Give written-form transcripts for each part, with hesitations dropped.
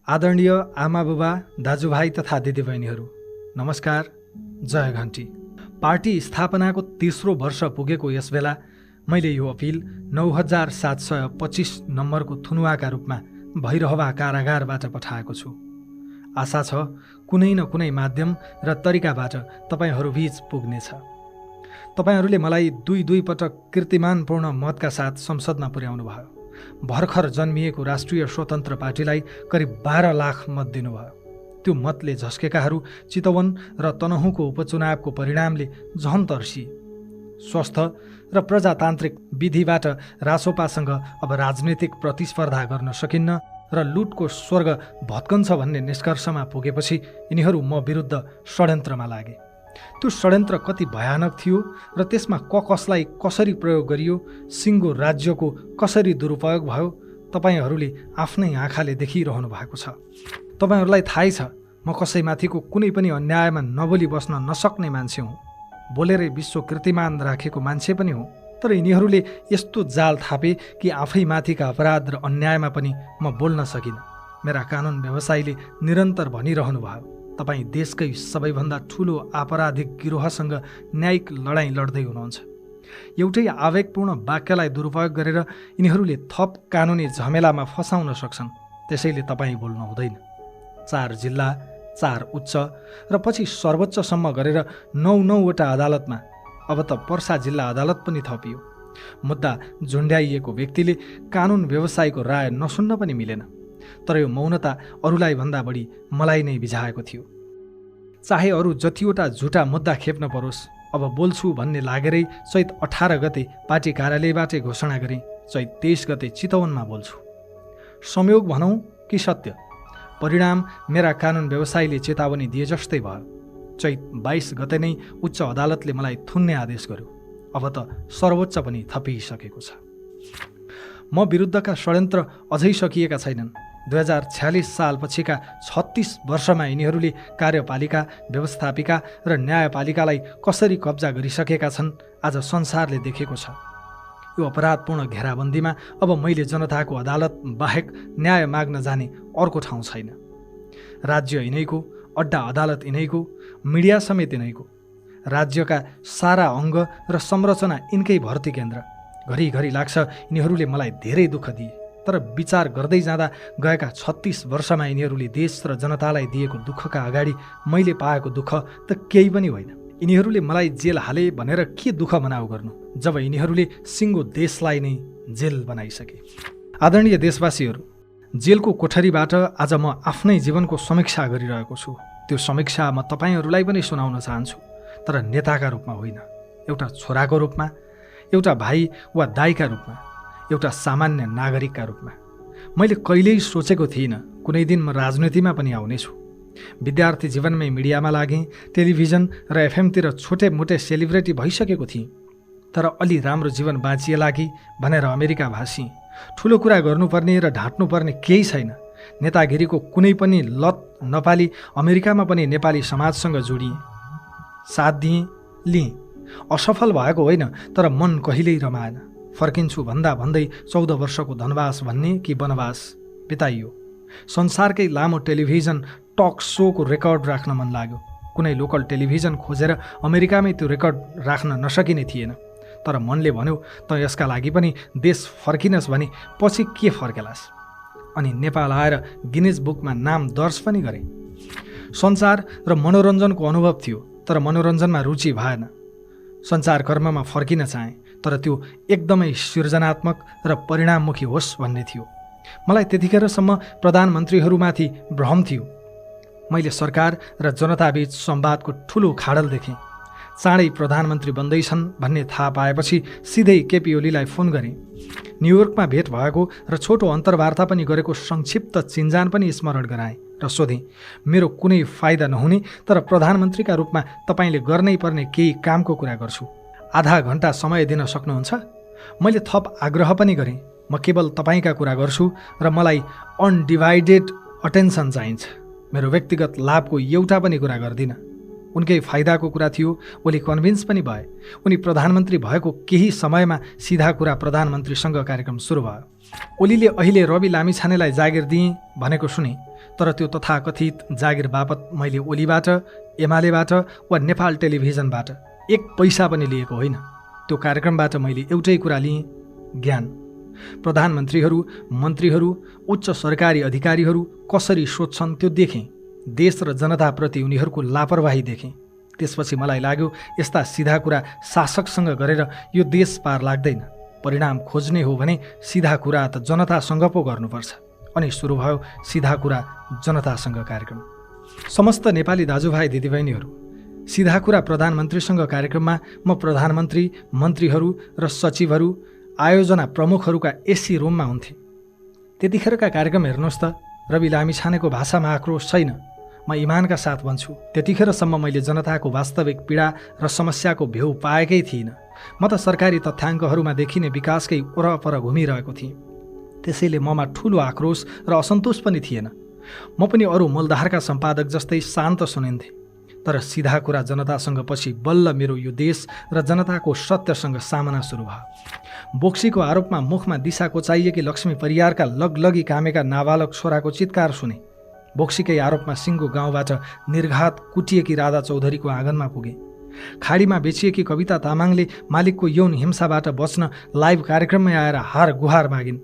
आदरणीय आमाबुबा, दाजुभाइ तथा दिदीबहिनीहरू, नमस्कार। जय घन्टी। पार्टी स्थापनाको तेस्रो वर्ष पुगेको यस बेला मैले यो अपिल 9725 नम्बरको थुनुवाका रूपमा भैरहवा कारागारबाट पठाएको छु। आशा छ कुनै न कुनै माध्यम र तरिकाबाट तपाईहरूबीच पुग्नेछ। तपाईहरूले मलाई दुई पटक कीर्तिमानपूर्ण मतका साथ संसदमा पुर्याउनु भयो। भर्खर जन्मिएको राष्ट्रिय स्वतन्त्र पार्टीलाई करिब 12 लाख मत दिनुभयो। त्यो मतले झस्केकाहरू चितवन र तनहुँको उपचुनावको परिणामले झन तर्सिए। स्वस्थ र प्रजातान्त्रिक विधिबाट रासोपासँग अब राजनीतिक प्रतिस्पर्धा गर्न सकिन्न र लुटको स्वर्ग भत्कन्छ भन्ने निष्कर्षमा पुगेपछि यिनीहरू म विरुद्ध षड्यन्त्रमा लागे। त्यो षड्यन्त्र कति भयानक थियो र त्यसमा कसलाई कसरी प्रयोग गरियो, सिङ्गो राज्यको कसरी दुरुपयोग भयो, तपाईहरूले आफ्नै आँखाले देखिरहनु भएको छ। तपाईहरूलाई थाहै छ म कसैमाथिको कुनै पनि अन्यायमा नबोली बस्न नसक्ने मान्छे हुँ। बोलेरै विश्व कीर्तिमान राखेको मान्छे पनि हुँ। तर यिनीहरूले यस्तो जाल थापे कि आफैमाथिका अपराध र अन्यायमा पनि म बोल्न सकिनँ। मेरा कानुन व्यवसायीले निरन्तर भनिरहनु भयो, तपाईँ देशकै सबैभन्दा ठुलो आपराधिक गिरोहसँग न्यायिक लडाईँ लड्दै हुनुहुन्छ। एउटै आवेगपूर्ण वाक्यलाई दुरुपयोग गरेर यिनीहरूले थप कानुनी झमेलामा फसाउन सक्छन्। त्यसैले तपाईँ बोल्नु हुँदैन। 4 जिल्ला, 4 उच्च र पछि सर्वोच्चसम्म गरेर 9वटा अदालतमा, अब त पर्सा जिल्ला अदालत पनि थपियो। मुद्दा झुन्ड्याइएको व्यक्तिले कानुन व्यवसायको राय नसुन्न पनि मिलेन। तर यो मौनता अरूलाई भन्दा बढी मलाई नै बिझाएको थियो। चाहे अरू जतिवटा झुटा मुद्दा खेप्न परोस्, अब बोल्छु भन्ने लागेरै चैत 18 गते पार्टी कार्यालयबाटै घोषणा गरेँ, चैत 23 गते चितवनमा बोल्छु। संयोग भनौँ कि सत्य, परिणाम मेरा कानुन व्यवसायीले चेतावनी दिए जस्तै भयो। चैत 22 गते नै उच्च अदालतले मलाई थुन्ने आदेश गर्यो। अब त सर्वोच्च पनि थपिसकेको छ। म विरुद्धका षड्यन्त्र अझै सकिएका छैनन्। 2046 सालपछिका 36 वर्षमा यिनीहरूले कार्यपालिका, व्यवस्थापिका र न्यायपालिकालाई कसरी कब्जा गरिसकेका छन् आज संसारले देखेको छ। यो अपराधपूर्ण घेराबन्दीमा अब मैले जनताको अदालत बाहेक न्याय माग्न जाने अर्को ठाउँ छैन। राज्य यिनैको, अड्डा अदालत यिनैको, मिडिया समेत यिनैको, राज्यका सारा अङ्ग र संरचना यिनकै भर्ती केन्द्र। घरिघरि लाग्छ यिनीहरूले मलाई धेरै दुःख दिए, तर विचार गर्दै जाँदा गएका 36 वर्षमा यिनीहरूले देश र जनतालाई दिएको दुःखका अगाडि मैले पाएको दुःख त केही पनि होइन। यिनीहरूले मलाई जेल हाले भनेर के दुःख मनाउ गर्नु, जब यिनीहरूले सिङ्गो देशलाई नै जेल बनाइसके। आदरणीय देशवासीहरू, जेलको कोठरीबाट आज म आफ्नै जीवनको समीक्षा गरिरहेको छु। त्यो समीक्षा म तपाईँहरूलाई पनि सुनाउन चाहन्छु, तर नेताका रूपमा होइन, एउटा छोराको रूपमा, एउटा भाइ वा दाइका रूपमा, एउटा सामान्य नागरिकका रूपमा। मैले कहिल्यै सोचेको थिइनँ कुनै दिन म राजनीतिमा पनि आउनेछु। विद्यार्थी जीवनमै मिडियामा लागेँ, टेलिभिजन र एफएमतिर छोटे मोटे सेलिब्रेटी भइसकेको थिएँ। तर अलि राम्रो जीवन बाँचिएला कि भनेर अमेरिका भासिएँ। ठुलो कुरा गर्नुपर्ने र ढाँट्नुपर्ने केही छैन। नेतागिरीको कुनै पनि लत नपाली अमेरिकामा पनि नेपाली समाजसँग जोडिएँ, साथ दिएँ, लिएँ। असफल भएको होइन, तर मन कहिल्यै रमाएन। फर्किन्छु भन्दा भन्दै 14 वर्षको धनवास भन्ने कि वनवास बिताइयो। संसारकै लामो टेलिभिजन टक सोको रेकर्ड राख्न मन लाग्यो। कुनै लोकल टेलिभिजन खोजेर अमेरिकामै त्यो रेकर्ड राख्न नसकिने थिएन। तर मनले भन्यो त यसका लागि पनि देश फर्किनस् भने पछि के फर्केलास्। अनि नेपाल आएर गिनिज बुकमा नाम दर्ज पनि गरेँ। सञ्चार र मनोरञ्जनको अनुभव थियो, तर मनोरञ्जनमा रुचि भएन। सञ्चारकर्ममा फर्किन चाहेँ, तर त्यो एकदमै सृजनात्मक र परिणाममुखी होस् भन्ने थियो। मलाई त्यतिखेरसम्म प्रधानमन्त्रीहरूमाथि भ्रम थियो। मैले सरकार र जनताबीच संवादको ठुलो खाडल देखेँ। चाँडै प्रधानमन्त्री बन्दैछन् भन्ने थाहा पाएपछि सिधै केपी ओलीलाई फोन गरेँ। न्युयोर्कमा भेट भएको र छोटो अन्तर्वार्ता पनि गरेको संक्षिप्त चिन्जान पनि स्मरण गराएँ र सोधेँ, मेरो कुनै फाइदा नहुने तर प्रधानमन्त्रीका रूपमा तपाईँले गर्नै पर्ने केही कामको कुरा गर्छु, आधा घन्टा समय दिन सक्नुहुन्छ? मैले थप आग्रह पनि गरेँ, म केवल तपाईँका कुरा गर्छु र मलाई अनडिभाइडेड अटेन्सन चाहिन्छ। मेरो व्यक्तिगत लाभको एउटा पनि कुरा गर्दिनँ। उनकै फाइदाको कुरा थियो। ओली कन्भिन्स पनि भए। उनी प्रधानमन्त्री भएको केही समयमा सिधा कुरा प्रधानमन्त्रीसँग कार्यक्रम सुरु भयो। ओलीले अहिले रवि लामिछानेलाई जागिर दिए भनेको सुने। तर त्यो तथाकथित जागिर बापत मैले ओलीबाट, एमालेबाट वा नेपाल टेलिभिजनबाट एक पैसा पनि लिएको होइन। त्यो कार्यक्रमबाट मैले एउटै कुरा लिएँ, ज्ञान। प्रधानमन्त्रीहरू, मन्त्रीहरू, उच्च सरकारी अधिकारीहरू कसरी सोध्छन् त्यो देखेँ। देश र जनताप्रति उनीहरूको लापरवाही देखेँ। त्यसपछि मलाई लाग्यो यस्ता सिधा कुरा शासकसँग गरेर यो देश पार लाग्दैन। परिणाम खोज्ने हो भने सिधा कुरा त जनतासँग पो गर्नुपर्छ। अनि सुरु भयो सिधा कुरा जनतासँग कार्यक्रम। समस्त नेपाली दाजुभाइ दिदीबहिनीहरू, सिधा कुरा प्रधानमन्त्रीसँग कार्यक्रममा म प्रधानमन्त्री, मन्त्रीहरू र सचिवहरू, आयोजना प्रमुखहरूका एसी रुममा हुन्थेँ। त्यतिखेरका कार्यक्रम हेर्नुहोस् त, रवि लामिछानेको भाषामा आक्रोश छैन। म इमानका साथ भन्छु, त्यतिखेरसम्म मैले जनताको वास्तविक पीडा र समस्याको भेउ पाएकै थिइनँ। म त सरकारी तथ्याङ्कहरूमा देखिने विकासकै वरपर घुमिरहेको थिएँ। त्यसैले ममा ठुलो आक्रोश र असन्तोष पनि थिएन। म पनि अरू मूलधारका सम्पादक जस्तै शान्त सुनिन्थेँ। तर सिधा कुरा जनतासँग पछि बल्ल मेरो यो देश र जनताको सत्यसँग सामना सुरु भयो। बोक्सीको आरोपमा मुखमा दिशा कोचाइएकी लक्ष्मी परियारका लगलगी कामेका नाबालक छोराको चित्कार सुने। बोक्सीकै आरोपमा सिङ्गो गाउँबाट निर्घात कुटिएकी राधा चौधरीको आँगनमा पुगे। खाडीमा बेचिएकी कविता तामाङले मालिकको यौन हिंसाबाट बच्न लाइभ कार्यक्रममै आएर हार गुहार मागिन्।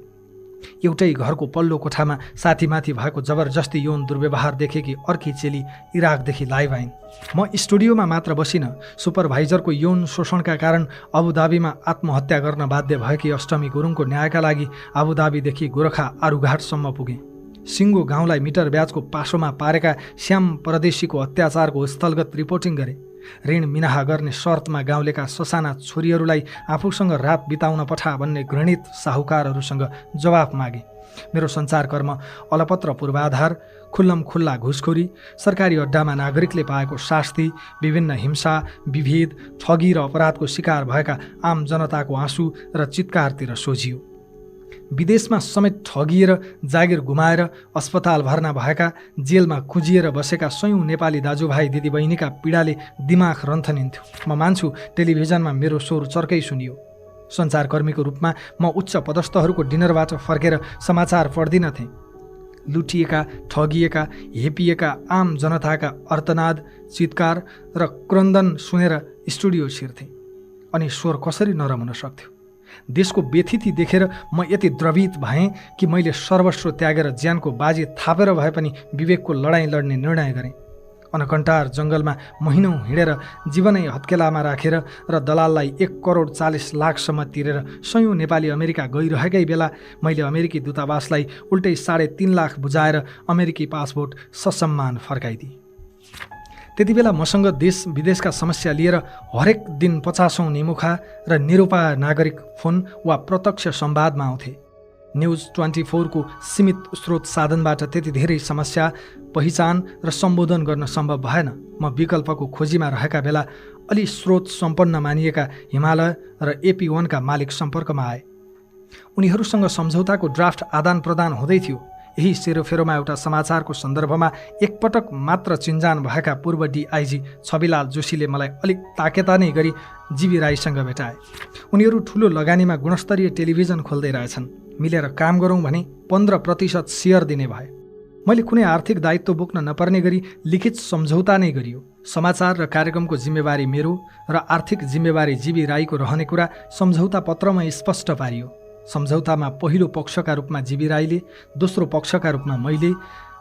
एउटै घरको पल्लो कोठामा साथीमाथि भएको जबरजस्ती यौन दुर्व्यवहार देखेकी अर्की चेली इराकदेखि लाइभ आइन्। म स्टुडियोमा मात्र बसिन, सुपरभाइजरको यौन शोषणका कारण अबुधाबीमा आत्महत्या गर्न बाध्य भएकी अष्टमी गुरुङको न्यायका लागि अबुधाबीदेखि गोरखा आरुघाटसम्म पुगेँ। सिङ्गो गाउँलाई मिटर ब्याजको पासोमा पारेका श्याम परदेशीको अत्याचारको स्थलगत रिपोर्टिङ गरे। ऋण मिनाहा गर्ने शर्तमा गाउँलेका ससाना छोरीहरूलाई आफूसँग रात बिताउन पठा भन्ने घृणित साहुकारहरूसँग जवाफ मागे। मेरो सञ्चारकर्म अलपत्र पूर्वाधार, खुल्लम-खुल्ला घुसखोरी, सरकारी अड्डामा नागरिकले पाएको शास्ति, विभिन्न हिंसा, विभेद, ठगी र अपराधको शिकार भएका आम जनताको आँसु र चित्कारतिर सोझियो। विदेशमा समेत ठगिएर जागिर गुमाएर अस्पताल भर्ना भएका, जेलमा कुजिएर बसेका सयौँ नेपाली दाजुभाइ दिदीबहिनीका पीडाले दिमाग रन्थनिन्थ्यो। म मान्छु टेलिभिजनमा मेरो स्वर चर्कै सुनियो। सञ्चारकर्मीको रूपमा म उच्च पदस्थहरूको डिनरबाट फर्केर समाचार पढ्दिन थिएँ। लुटिएका, ठगिएका, हेपिएका आम जनताका अर्तनाद, चित्कार र क्रन्दन सुनेर स्टुडियो छिर्थेँ। अनि स्वर कसरी नरम हुन सक्थ्यो? देशको व्यथिति देखेर म यति द्रवित भएँ कि मैले सर्वस्व त्यागेर ज्यानको बाजी थापेर भए पनि विवेकको लडाईँ लड्ने निर्णय गरेँ। अनकन्टार जङ्गलमा महिनौँ हिँडेर जीवनै हत्केलामा राखेर र दलाललाई 1,40,00,000 तिरेर सयौँ नेपाली अमेरिका गइरहेकै बेला मैले अमेरिकी दूतावासलाई उल्टै 3.5 लाख बुझाएर अमेरिकी पासपोर्ट ससम्मान फर्काइदिएँ। त्यति बेला मसँग देश विदेशका समस्या लिएर हरेक दिन 50औं निमुखा र निरुपाय नागरिक फोन वा प्रत्यक्ष संवादमा आउँथे। न्युज 24 को सीमित स्रोत साधनबाट त्यति धेरै समस्या पहिचान र सम्बोधन गर्न सम्भव भएन। म विकल्पको खोजीमा रहेका बेला अलि स्रोत सम्पन्न मानिएका हिमालय र AP1 का मालिक सम्पर्कमा आए। उनीहरूसँग सम्झौताको ड्राफ्ट आदान प्रदान हुँदै थियो। यही सेरोफेरोमा एउटा समाचारको सन्दर्भमा एकपटक मात्र चिन्जान भएका पूर्व DIG छविलाल जोशीले मलाई अलिक ताकेता नै गरी जीवी राईसँग भेटाए। उनीहरू ठुलो लगानीमा गुणस्तरीय टेलिभिजन खोल्दै रहेछन्। मिलेर काम गरौँ भने 15% सेयर दिने भए। मैले कुनै आर्थिक दायित्व बोक्न नपर्ने गरी लिखित सम्झौता नै गरियो। समाचार र कार्यक्रमको जिम्मेवारी मेरो र आर्थिक जिम्मेवारी जीवी राईको रहने कुरा सम्झौता पत्रमा स्पष्ट पारियो। सम्झौतामा पहिलो पक्षका रूपमा जीवी राईले, दोस्रो पक्षका रूपमा मैले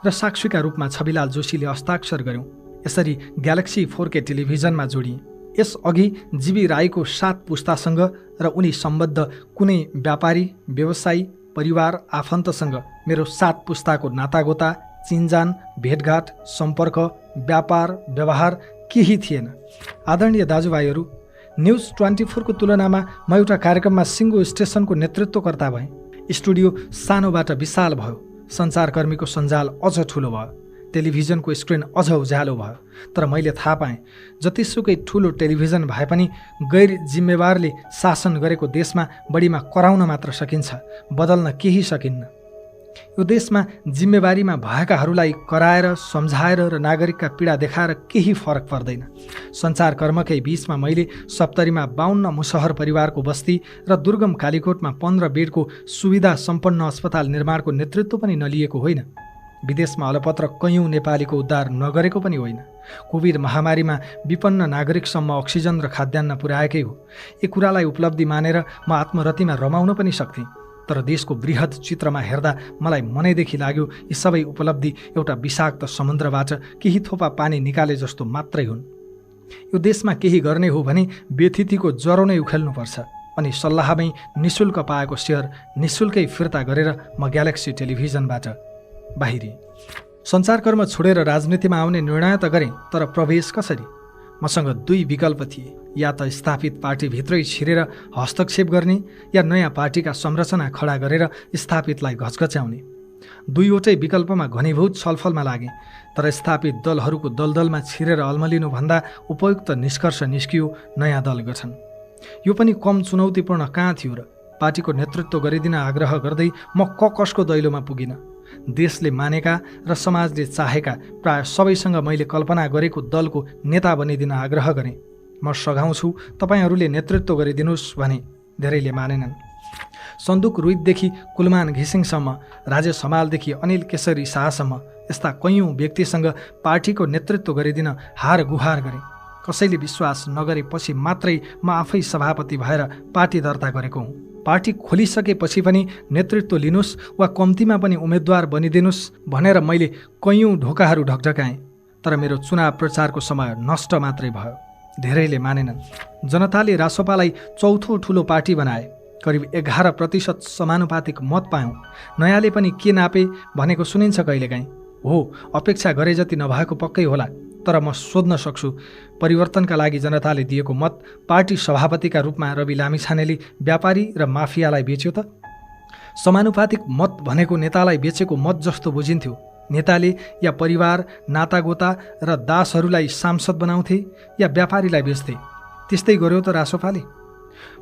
र साक्षीका रूपमा छविलाल जोशीले हस्ताक्षर गर्यौं। यसरी ग्यालेक्सी 4K टेलिभिजनमा जोडिए। यसअघि जीवी राईको 7 पुस्तासँग र उनी सम्बद्ध कुनै व्यापारी, व्यवसायी, परिवार, आफन्तसँग मेरो 7 पुस्ताको नातागोता, चिन्जान, भेटघाट, सम्पर्क, व्यापार, व्यवहार केही थिएन। आदरणीय दाजुभाइहरू, न्युज 24 को तुलनामा म एउटा कार्यक्रममा सिङ्गो स्टेसनको नेतृत्वकर्ता भएँ। स्टुडियो सानोबाट विशाल भयो। सञ्चारकर्मीको सञ्जाल अझ ठुलो भयो। टेलिभिजनको स्क्रिन अझ उज्यालो भयो। तर मैले थाहा पाएँ, जतिसुकै ठुलो टेलिभिजन भए पनि गैर जिम्मेवारले शासन गरेको देशमा बढीमा कराउन मात्र सकिन्छ, बदल्न केही सकिन्न। यो देशमा जिम्मेवारीमा भएकाहरूलाई कराएर, सम्झाएर र नागरिकका पीडा देखाएर केही फरक पर्दैन। सञ्चारकर्मकै बीचमा मैले सप्तरीमा 52 मुसहर परिवारको बस्ती र दुर्गम कालीकोटमा 15 बेडको सुविधा सम्पन्न अस्पताल निर्माणको नेतृत्व पनि नलिएको होइन। विदेशमा अलपत्र कैयौँ नेपालीको उद्धार नगरेको पनि होइन। कोभिड महामारीमा विपन्न नागरिकसम्म अक्सिजन र खाद्यान्न पुर्याएकै हो। यी कुरालाई उपलब्धि मानेर म आत्मरतिमा रमाउन पनि सक्थेँ। तर देशको बृहत चित्रमा हेर्दा मलाई मनैदेखि लाग्यो यी सबै उपलब्धि एउटा विषाक्त समुद्रबाट केही थोपा पानी निकाले जस्तो मात्रै हुन्। यो देशमा केही गर्ने हो भने व्यथितिको ज्वरो नै उखेल्नुपर्छ। अनि सल्लाहमै निशुल्क पाएको सेयर निशुल्कै फिर्ता गरेर म ग्यालेक्सी टेलिभिजनबाट बाहिरिएँ। सञ्चारकर्म छोडेर राजनीतिमा आउने निर्णय त गरेँ, तर प्रवेश कसरी? मसँग दुई विकल्प थिए। या त स्थापित पार्टीभित्रै छिरेर हस्तक्षेप गर्ने या नयाँ पार्टीका संरचना खडा गरेर स्थापितलाई घचघच्याउने। दुईवटै विकल्पमा घनीभूत छलफलमा लागे। तर स्थापित दलहरूको दलदलमा छिरेर अल्मलिनुभन्दा उपयुक्त निष्कर्ष निस्कियो नयाँ दल गठन। यो पनि कम चुनौतीपूर्ण कहाँ थियो र? पार्टीको नेतृत्व गरिदिन आग्रह गर्दै म कसको दैलोमा पुगिन। देशले मानेका र समाजले चाहेका प्राय सबैसँग मैले कल्पना गरेको दलको नेता बनिदिन आग्रह गरेँ। म सघाउँछु, तपाईँहरूले नेतृत्व गरिदिनुहोस् भने धेरैले मानेनन्। सन्दुक रुइतदेखि कुलमान घिसिङसम्म, राजेश हमालदेखि अनिल केशरी शाहसम्म यस्ता कैयौँ व्यक्तिसँग पार्टीको नेतृत्व गरिदिन हार गुहार गरेँ। कसैले विश्वास नगरेपछि मात्रै म आफै सभापति भएर पार्टी दर्ता गरेको हुँ। पार्टी खोलिसकेपछि पनि नेतृत्व लिनुहोस् वा कम्तीमा पनि उम्मेद्वार बनिदिनुहोस् भनेर मैले कैयौँ ढोकाहरू ढकढकाएँ। तर मेरो चुनाव प्रचारको समय नष्ट मात्रै भयो। धेरैले मानेनन्। जनताले रासोपालाई चौथो ठुलो पार्टी बनाए। करिब 11% समानुपातिक मत पायौँ। नयाँले पनि के नापे भनेको सुनिन्छ कहिलेकाहीँ। हो, अपेक्षा गरे जति नभएको पक्कै होला, तर म सोध्न सक्छु, परिवर्तनका लागि जनताले दिएको मत पार्टी सभापतिका रूपमा रवि लामिछानेले व्यापारी र माफियालाई बेच्यो त? समानुपातिक मत भनेको नेतालाई बेचेको मत जस्तो बुझिन्थ्यो। नेताले या परिवार, नातागोता र दासहरूलाई सांसद बनाउँथे या व्यापारीलाई बेच्थे। त्यस्तै गर्यो त रासोपाले।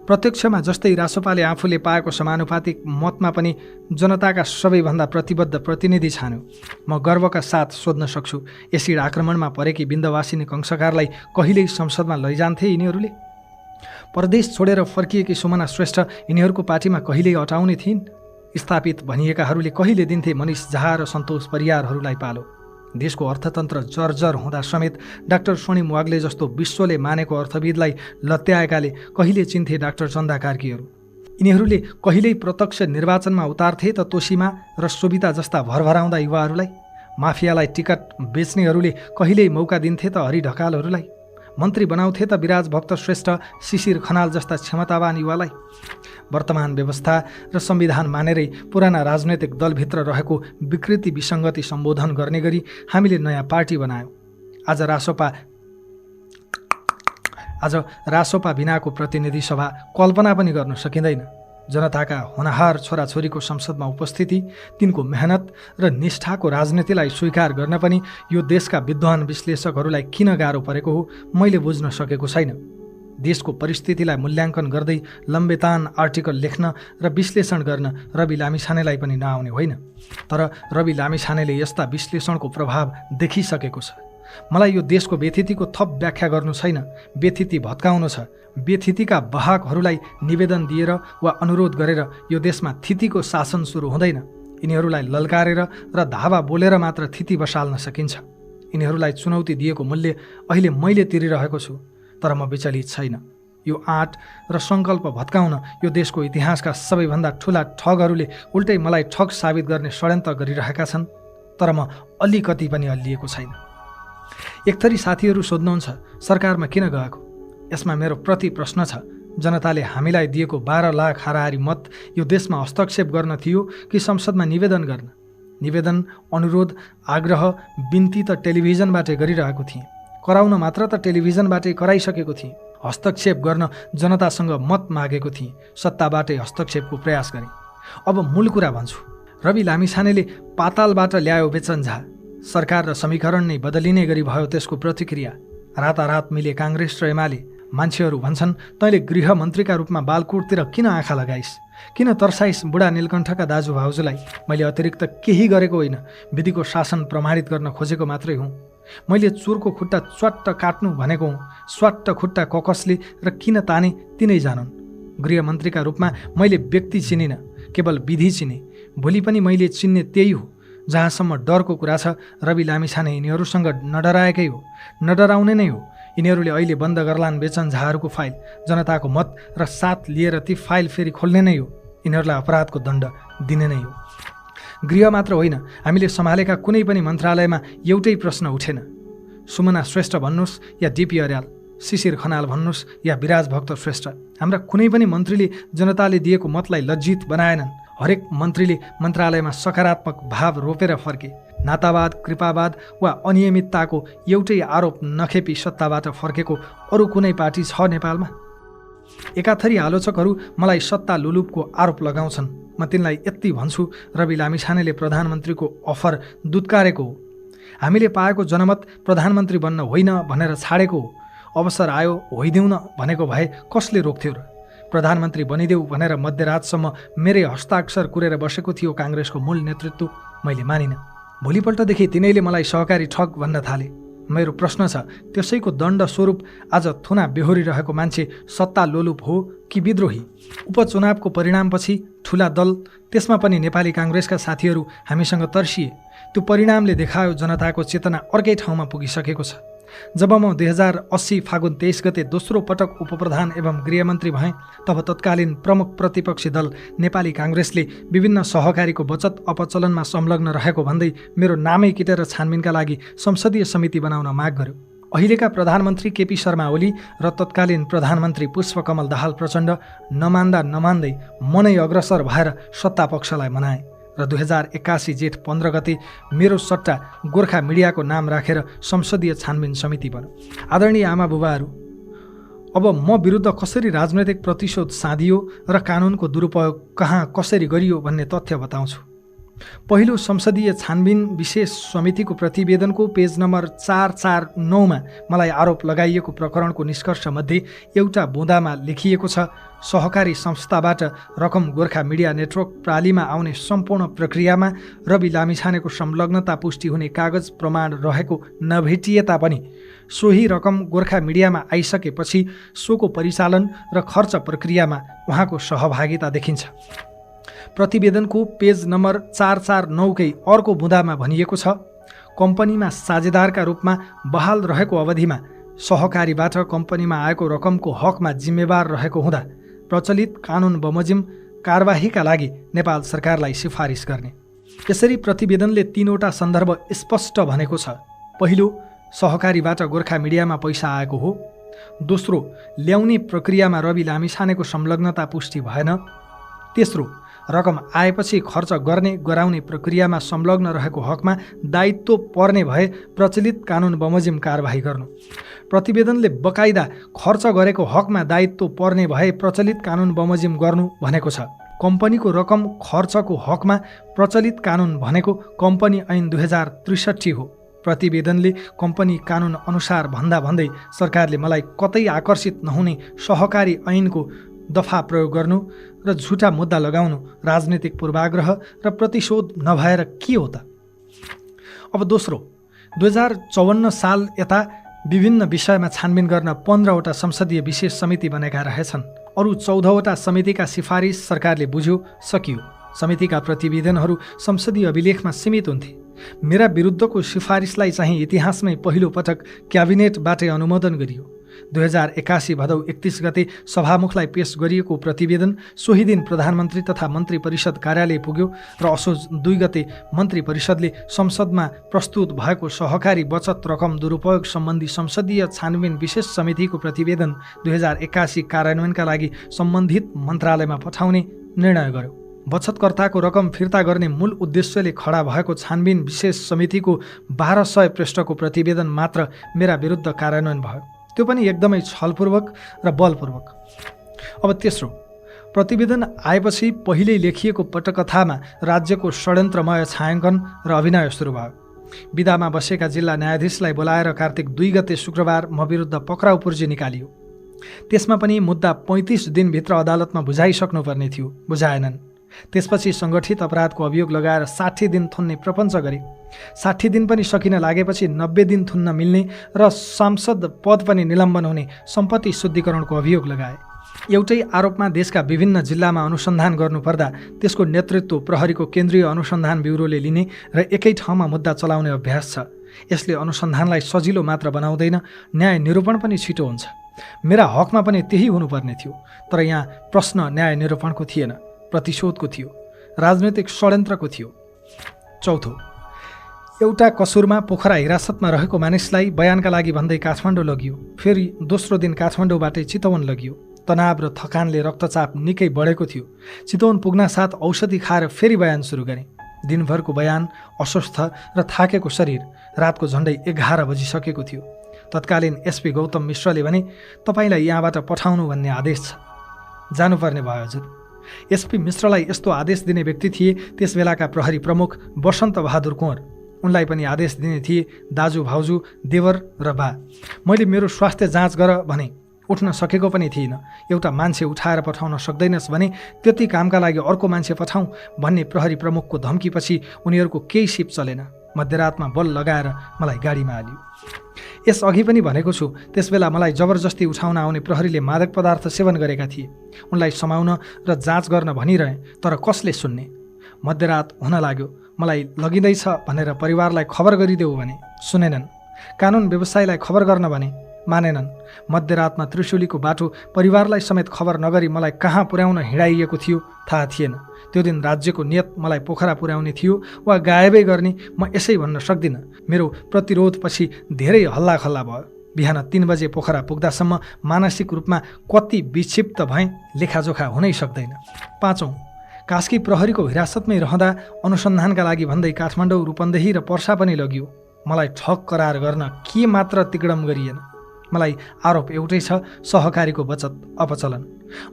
प्रत्यक्षमा जस्तै रासोपाले आफूले पाएको समानुपातिक मतमा पनि जनताका सबैभन्दा प्रतिबद्ध प्रतिनिधि छान्यो। म गर्वका साथ सोध्न सक्छु, एसिड आक्रमणमा परेकी बिन्दवासिनी कंसकारलाई कहिल्यै संसदमा लैजान्थे यिनीहरूले? परदेश छोडेर फर्किएकी सुमना श्रेष्ठ यिनीहरूको पार्टीमा कहिल्यै अटाउने थिइन्? स्थापित भनिएकाहरूले कहिले दिन्थे मनिष झा र सन्तोष परियारहरूलाई पालो? देशको अर्थतन्त्र जर्जर हुँदा समेत डाक्टर स्वर्णिम वाग्ले जस्तो विश्वले मानेको अर्थविदलाई लत्याएकाले कहिले चिन्थे डाक्टर चन्दा कार्कीहरू? यिनीहरूले कहिल्यै प्रत्यक्ष निर्वाचनमा उतार्थे त तोसीमा र सोभिता जस्ता भरभराउँदा युवाहरूलाई? माफियालाई टिकट बेच्नेहरूले कहिल्यै मौका दिन्थे त हरि ढकालहरूलाई? मन्त्री बनाउँथे त विराज भक्त श्रेष्ठ, शिशिर खनाल जस्ता क्षमतावान युवालाई? वर्तमान व्यवस्था र संविधान मानेरै पुराना राजनैतिक दलभित्र रहेको विकृति विसङ्गति सम्बोधन गर्ने गरी हामीले नयाँ पार्टी बनायौँ। आज रासोपा बिनाको प्रतिनिधि सभा कल्पना पनि गर्न सकिँदैन। जनताका होनहार छोराछोरीको संसदमा उपस्थिति, तिनको मेहनत र निष्ठाको राजनीतिलाई स्वीकार गर्न पनि यो देशका विद्वान विश्लेषकहरूलाई किन गाह्रो परेको हो मैले बुझ्न सकेको छैन। देशको परिस्थितिलाई मूल्याङ्कन गर्दै लम्बेतान आर्टिकल लेख्न र विश्लेषण गर्न रवि लामिछानेलाई पनि नआउने होइन। तर रवि लामिछानेले यस्ता विश्लेषणको प्रभाव देखिसकेको छ। मलाई यो देशको व्यथितिको थप व्याख्या गर्नु छैन, व्यथिति भत्काउनु छ। व्यथितिका वाहकहरूलाई निवेदन दिएर वा अनुरोध गरेर यो देशमा थितिको शासन सुरु हुँदैन। यिनीहरूलाई ललकारेर र धावा बोलेर मात्र थिति बसाल्न सकिन्छ। यिनीहरूलाई चुनौती दिएको मूल्य अहिले मैले तिरिरहेको छु, तर म विचलित छैन। यो आँट र सङ्कल्प भत्काउन यो देशको इतिहासका सबैभन्दा ठुला ठगहरूले उल्टै मलाई ठग साबित गर्ने षड्यन्त्र गरिरहेका छन्, तर म अलिकति पनि हल्लिएको छैन। एकथरी साथीहरू सोध्नुहुन्छ, सरकारमा किन गएको? यसमा मेरो प्रति प्रश्न छ, जनताले हामीलाई दिएको 12 लाख हाराहारी मत यो देशमा हस्तक्षेप गर्न थियो कि संसदमा निवेदन गर्न? निवेदन, अनुरोध, आग्रह, बिन्ती त टेलिभिजनबाटै गरिरहेको थिएँ। कराउन मात्र त टेलिभिजनबाटै कराइसकेको थिएँ। हस्तक्षेप गर्न जनतासँग मत मागेको थिएँ। सत्ताबाटै हस्तक्षेपको प्रयास गरेँ। अब मूल कुरा भन्छु। रवि लामिछानेले पातालबाट ल्यायो बेचनझा। सरकार र समीकरण नै बदलिने गरी भयो त्यसको प्रतिक्रिया। रातारात मिले काङ्ग्रेस र एमाले। मान्छेहरू भन्छन्, तैँले गृहमन्त्रीका रूपमा बालकोटतिर किन आँखा लगाइस्? किन तर्साइस् बुढा नीलकण्ठका दाजुभाउजूलाई? मैले अतिरिक्त केही गरेको होइन, विधिको शासन प्रमाणित गर्न खोजेको मात्रै हुँ। मैले चोरको खुट्टा च्वाट्ट काट्नु भनेको हुँ। स्वाट्ट खुट्टा ककसले र किन ताने तिनै जानुन्। गृहमन्त्रीका रूपमा मैले व्यक्ति चिनिनँ, केवल विधि चिने। भोलि पनि मैले चिन्ने त्यही हो। जहाँसम्म डरको कुरा छ, रवि लामिछाने यिनीहरूसँग नडराएकै हो, नडराउने नै हो। यिनीहरूले अहिले बन्द गर्लान् बेचन झाहरूको फाइल, जनताको मत र साथ लिएर ती फाइल फेरि खोल्ने नै हो। यिनीहरूलाई अपराधको दण्ड दिने नै हो। गृह मात्र होइन, हामीले सम्हालेका कुनै पनि मन्त्रालयमा एउटै प्रश्न उठेन। सुमना श्रेष्ठ भन्नुहोस् या डिपी अर्याल, शिशिर खनाल भन्नुहोस् या विराज भक्त श्रेष्ठ, हाम्रा कुनै पनि मन्त्रीले जनताले दिएको मतलाई लज्जित बनाएनन्। हरेक मन्त्रीले मन्त्रालयमा सकारात्मक भाव रोपेर फर्के। नातावाद, कृपावाद वा अनियमितताको एउटै आरोप नखेपी सत्ताबाट फर्केको अरू कुनै पार्टी छ नेपालमा? एकाथरी आलोचकहरू मलाई सत्ता लुलुपको आरोप लगाउँछन्। म तिनलाई यति भन्छु, रवि लामिछानेले प्रधानमन्त्रीको अफर दुत्कारेको हो। हामीले पाएको जनमत प्रधानमन्त्री बन्न होइन भनेर छाडेको हो। अवसर आयो होइदेऊ न भनेको भए कसले रोक्थ्यो र? प्रधानमन्त्री बनिदेऊ भनेर मध्यरातसम्म मेरै हस्ताक्षर कुरेर बसेको थियो काङ्ग्रेसको मूल नेतृत्व। मैले मानिनँ। भोलिपल्टदेखि तिनैले मलाई सहकारी ठग भन्न थाले। मेरो प्रश्न छ, त्यसैको दण्ड स्वरूप आज थुना बेहोरिरहेको मान्छे सत्ता लोलुप हो कि विद्रोही? उपचुनावको परिणामपछि ठुला दल, त्यसमा पनि नेपाली काङ्ग्रेसका साथीहरू हामीसँग तर्सिए। त्यो परिणामले देखायो जनताको चेतना अर्कै ठाउँमा पुगिसकेको छ। जब म 2080 फागुन 23 गते दोस्रो पटक उपप्रधान एवं गृहमन्त्री भएँ, तब तत्कालीन प्रमुख प्रतिपक्षी दल नेपाली काङ्ग्रेसले विभिन्न सहकारीको बचत अपचलनमा संलग्न रहेको भन्दै मेरो नामै किटेर छानबिनका लागि संसदीय समिति बनाउन माग गर्यो। अहिलेका प्रधानमन्त्री केपी शर्मा ओली र तत्कालीन प्रधानमन्त्री पुष्पकमल दाहाल प्रचण्ड नमान्दै मनै अग्रसर भएर सत्तापक्षलाई मनाए र 2081 जेठ 15 गते मेरो सट्टा गोर्खा मिडियाको नाम राखेर संसदीय छानबिन समिति बन्यो। आदरणीय आमा बुबाहरू, अब म विरुद्ध कसरी राजनैतिक प्रतिशोध साधियो र कानुनको दुरुपयोग कहाँ कसरी गरियो भन्ने तथ्य बताउँछु। पहिलो संसदीय छानबिन विशेष समितिको प्रतिवेदनको पेज नम्बर 449मा मलाई आरोप लगाइएको प्रकरणको निष्कर्षमध्ये एउटा बुँदामा लेखिएको छ, सहकारी संस्थाबाट रकम गोर्खा मिडिया नेटवर्क प्रालीमा आउने सम्पूर्ण प्रक्रियामा रवि लामिछानेको संलग्नता पुष्टि हुने कागज प्रमाण रहेको नभेटिए तापनि सोही रकम गोर्खा मिडियामा आइसकेपछि सोको परिचालन र खर्च प्रक्रियामा उहाँको सहभागिता देखिन्छ। प्रतिवेदनको पेज नम्बर 449कै अर्को बुँदामा भनिएको छ, कम्पनीमा साझेदारका रूपमा बहाल रहेको अवधिमा सहकारीबाट कम्पनीमा आएको रकमको हकमा जिम्मेवार रहेको हुँदा प्रचलित कानुन बमोजिम कारबाहीका लागि नेपाल सरकारलाई सिफारिस गर्ने। यसरी प्रतिवेदनले तीनवटा सन्दर्भ स्पष्ट भनेको छ। पहिलो, सहकारीबाट गोर्खा मिडियामा पैसा आएको हो। दोस्रो, ल्याउने प्रक्रियामा रवि लामिछानेको संलग्नता पुष्टि भएन। तेस्रो, रकम आएपछि खर्च गर्ने गराउने प्रक्रियामा संलग्न रहेको हकमा दायित्व पर्ने भए प्रचलित कानुन बमोजिम कारबाही गर्नु। प्रतिवेदनले बकाइदा खर्च गरेको हकमा दायित्व पर्ने भए प्रचलित कानुन बमोजिम गर्नु भनेको छ। कम्पनीको रकम खर्चको हकमा प्रचलित कानुन भनेको कम्पनी ऐन 2063 हो। प्रतिवेदनले कम्पनी कानुन अनुसार भन्दै सरकारले मलाई कतै आकर्षित नहुने सहकारी ऐनको दफा प्रयोग गर्नु र झुटा मुद्दा लगाउनु राजनीतिक पूर्वाग्रह र प्रतिशोध नभएर के हो त? अब दोस्रो, 2054 साल यता विभिन्न विषयमा छानबिन गर्न 15वटा संसदीय विशेष समिति बनेका रहेछन्। अरू 14वटा समितिका सिफारिस सरकारले बुझ्यो, सकियो। समितिका प्रतिवेदनहरू संसदीय अभिलेखमा सीमित हुन्थे। मेरा विरुद्धको सिफारिसलाई चाहिँ इतिहासमै पहिलो पटक क्याबिनेटबाटै अनुमोदन गरियो। 2081 भदौ 31 गते सभामुखलाई पेश गरिएको प्रतिवेदन सोही दिन प्रधानमन्त्री तथा मन्त्री परिषद कार्यालय पुग्यो र असोज 2 गते मन्त्री परिषदले संसदमा प्रस्तुत भएको सहकारी बचत रकम दुरुपयोग सम्बन्धी संसदीय छानबिन विशेष समितिको प्रतिवेदन 2081 कार्यान्वयनका लागि सम्बन्धित मन्त्रालयमा पठाउने निर्णय गर्यो। बचतकर्ताको रकम फिर्ता गर्ने मूल उद्देश्यले खडा भएको छानबिन विशेष समितिको 1200 पृष्ठको प्रतिवेदन मात्र मेरा विरुद्ध कार्यान्वयन भयो, त्यो पनि एकदमै छलपूर्वक र बलपूर्वक। अब तेस्रो, प्रतिवेदन आएपछि पहिल्यै लेखिएको पटकथामा राज्यको षड्यन्त्रमय छायाङ्कन र अभिनय सुरु भयो। विदामा बसेका जिल्ला न्यायाधीशलाई बोलाएर कार्तिक 2 गते शुक्रबार म विरुद्ध पक्राउ पूर्जी निकालियो। त्यसमा पनि मुद्दा 35 दिनभित्र अदालतमा बुझाइसक्नुपर्ने थियो, बुझाएनन्। त्यसपछि सङ्गठित अपराधको अभियोग लगाएर 60 दिन थुन्ने प्रपञ्च गरे। 60 दिन पनि सकिन लागेपछि 90 दिन थुन्न मिल्ने र सांसद पद पनि निलम्बन हुने सम्पत्ति शुद्धिकरणको अभियोग लगाए। एउटै आरोपमा देशका विभिन्न जिल्लामा अनुसन्धान गर्नुपर्दा त्यसको नेतृत्व प्रहरीको केन्द्रीय अनुसन्धान ब्युरोले लिने र एकै ठाउँमा मुद्दा चलाउने अभ्यास छ। यसले अनुसन्धानलाई सजिलो मात्र बनाउँदैन, न्याय निरूपण पनि छिटो हुन्छ। मेरा हकमा पनि त्यही हुनुपर्ने थियो, तर यहाँ प्रश्न न्याय निरूपणको थिएन, प्रतिशोधको थियो, राजनैतिक षड्यन्त्रको थियो। चौथो, एउटा कसुरमा पोखरा हिरासतमा रहेको मानिसलाई बयानका लागि भन्दै काठमाडौँ लगियो। फेरि दोस्रो दिन काठमाडौँबाटै चितवन लगियो। तनाव र थकानले रक्तचाप निकै बढेको थियो। चितवन पुग्नासाथ औषधि खाएर फेरि बयान सुरु गरेँ। दिनभरको बयान, अस्वस्थ र थाकेको शरीर, रातको झन्डै 11 बजिसकेको थियो। तत्कालीन एसपी गौतम मिश्रले भने, तपाईँलाई यहाँबाट पठाउनु भन्ने आदेश छ। जानुपर्ने भयो हजुर। एसपी मिश्रलाई यस्तो आदेश दिने व्यक्ति थिए त्यस बेलाका प्रहरी प्रमुख वसन्त बहादुर कुँवर। उनलाई पनि आदेश दिने थिए दाजु, भाउजू, देवर र बा। मैले मेरो स्वास्थ्य जाँच गर भने उठ्न सकेको पनि थिइनँ। एउटा मान्छे उठाएर पठाउन सक्दैनस् भने त्यति कामका लागि अर्को मान्छे पठाउँ भन्ने प्रहरी प्रमुखको धम्कीपछि उनीहरूको केही सिप चलेन। मध्यरातमा बल लगाएर मलाई गाडीमा हाल्यो। यसअघि पनि भनेको छु, त्यसबेला मलाई जबरजस्ती उठाउन आउने प्रहरीले मादक पदार्थ सेवन गरेका थिए। उनलाई समाउन र जाँच गर्न भनिरहे, तर कसले सुन्ने? मध्यरात हुन लाग्यो। मलाई लगिँदैछ भनेर परिवारलाई खबर गरिदेऊ भने सुनेनन्। कानुन व्यवसायीलाई खबर गर्न भने मानेनन्। मध्यरातमा त्रिशुलीको बाटो परिवारलाई समेत खबर नगरी मलाई कहाँ पुर्याउन हिँडाइएको थियो थाहा थिएन। त्यो दिन राज्यको नियत मलाई पोखरा पुर्याउने थियो वा गायबै गर्ने म यसै भन्न सक्दिनँ। मेरो प्रतिरोधपछि धेरै हल्लाखल्ला भयो। बिहान 3 बजे पोखरा पुग्दासम्म मानसिक रूपमा कति विक्षिप्त भएँ लेखाजोखा हुनै सक्दैन। पाँचौं, कास्की प्रहरीको हिरासतमै रहँदा अनुसन्धानका लागि भन्दै काठमाडौँ, रूपन्देही र पर्सा पनि लगियो। मलाई ठग करार गर्न के मात्र तिकडम गरिएन। मलाई आरोप एउटै छ, सहकारीको बचत अपचलन।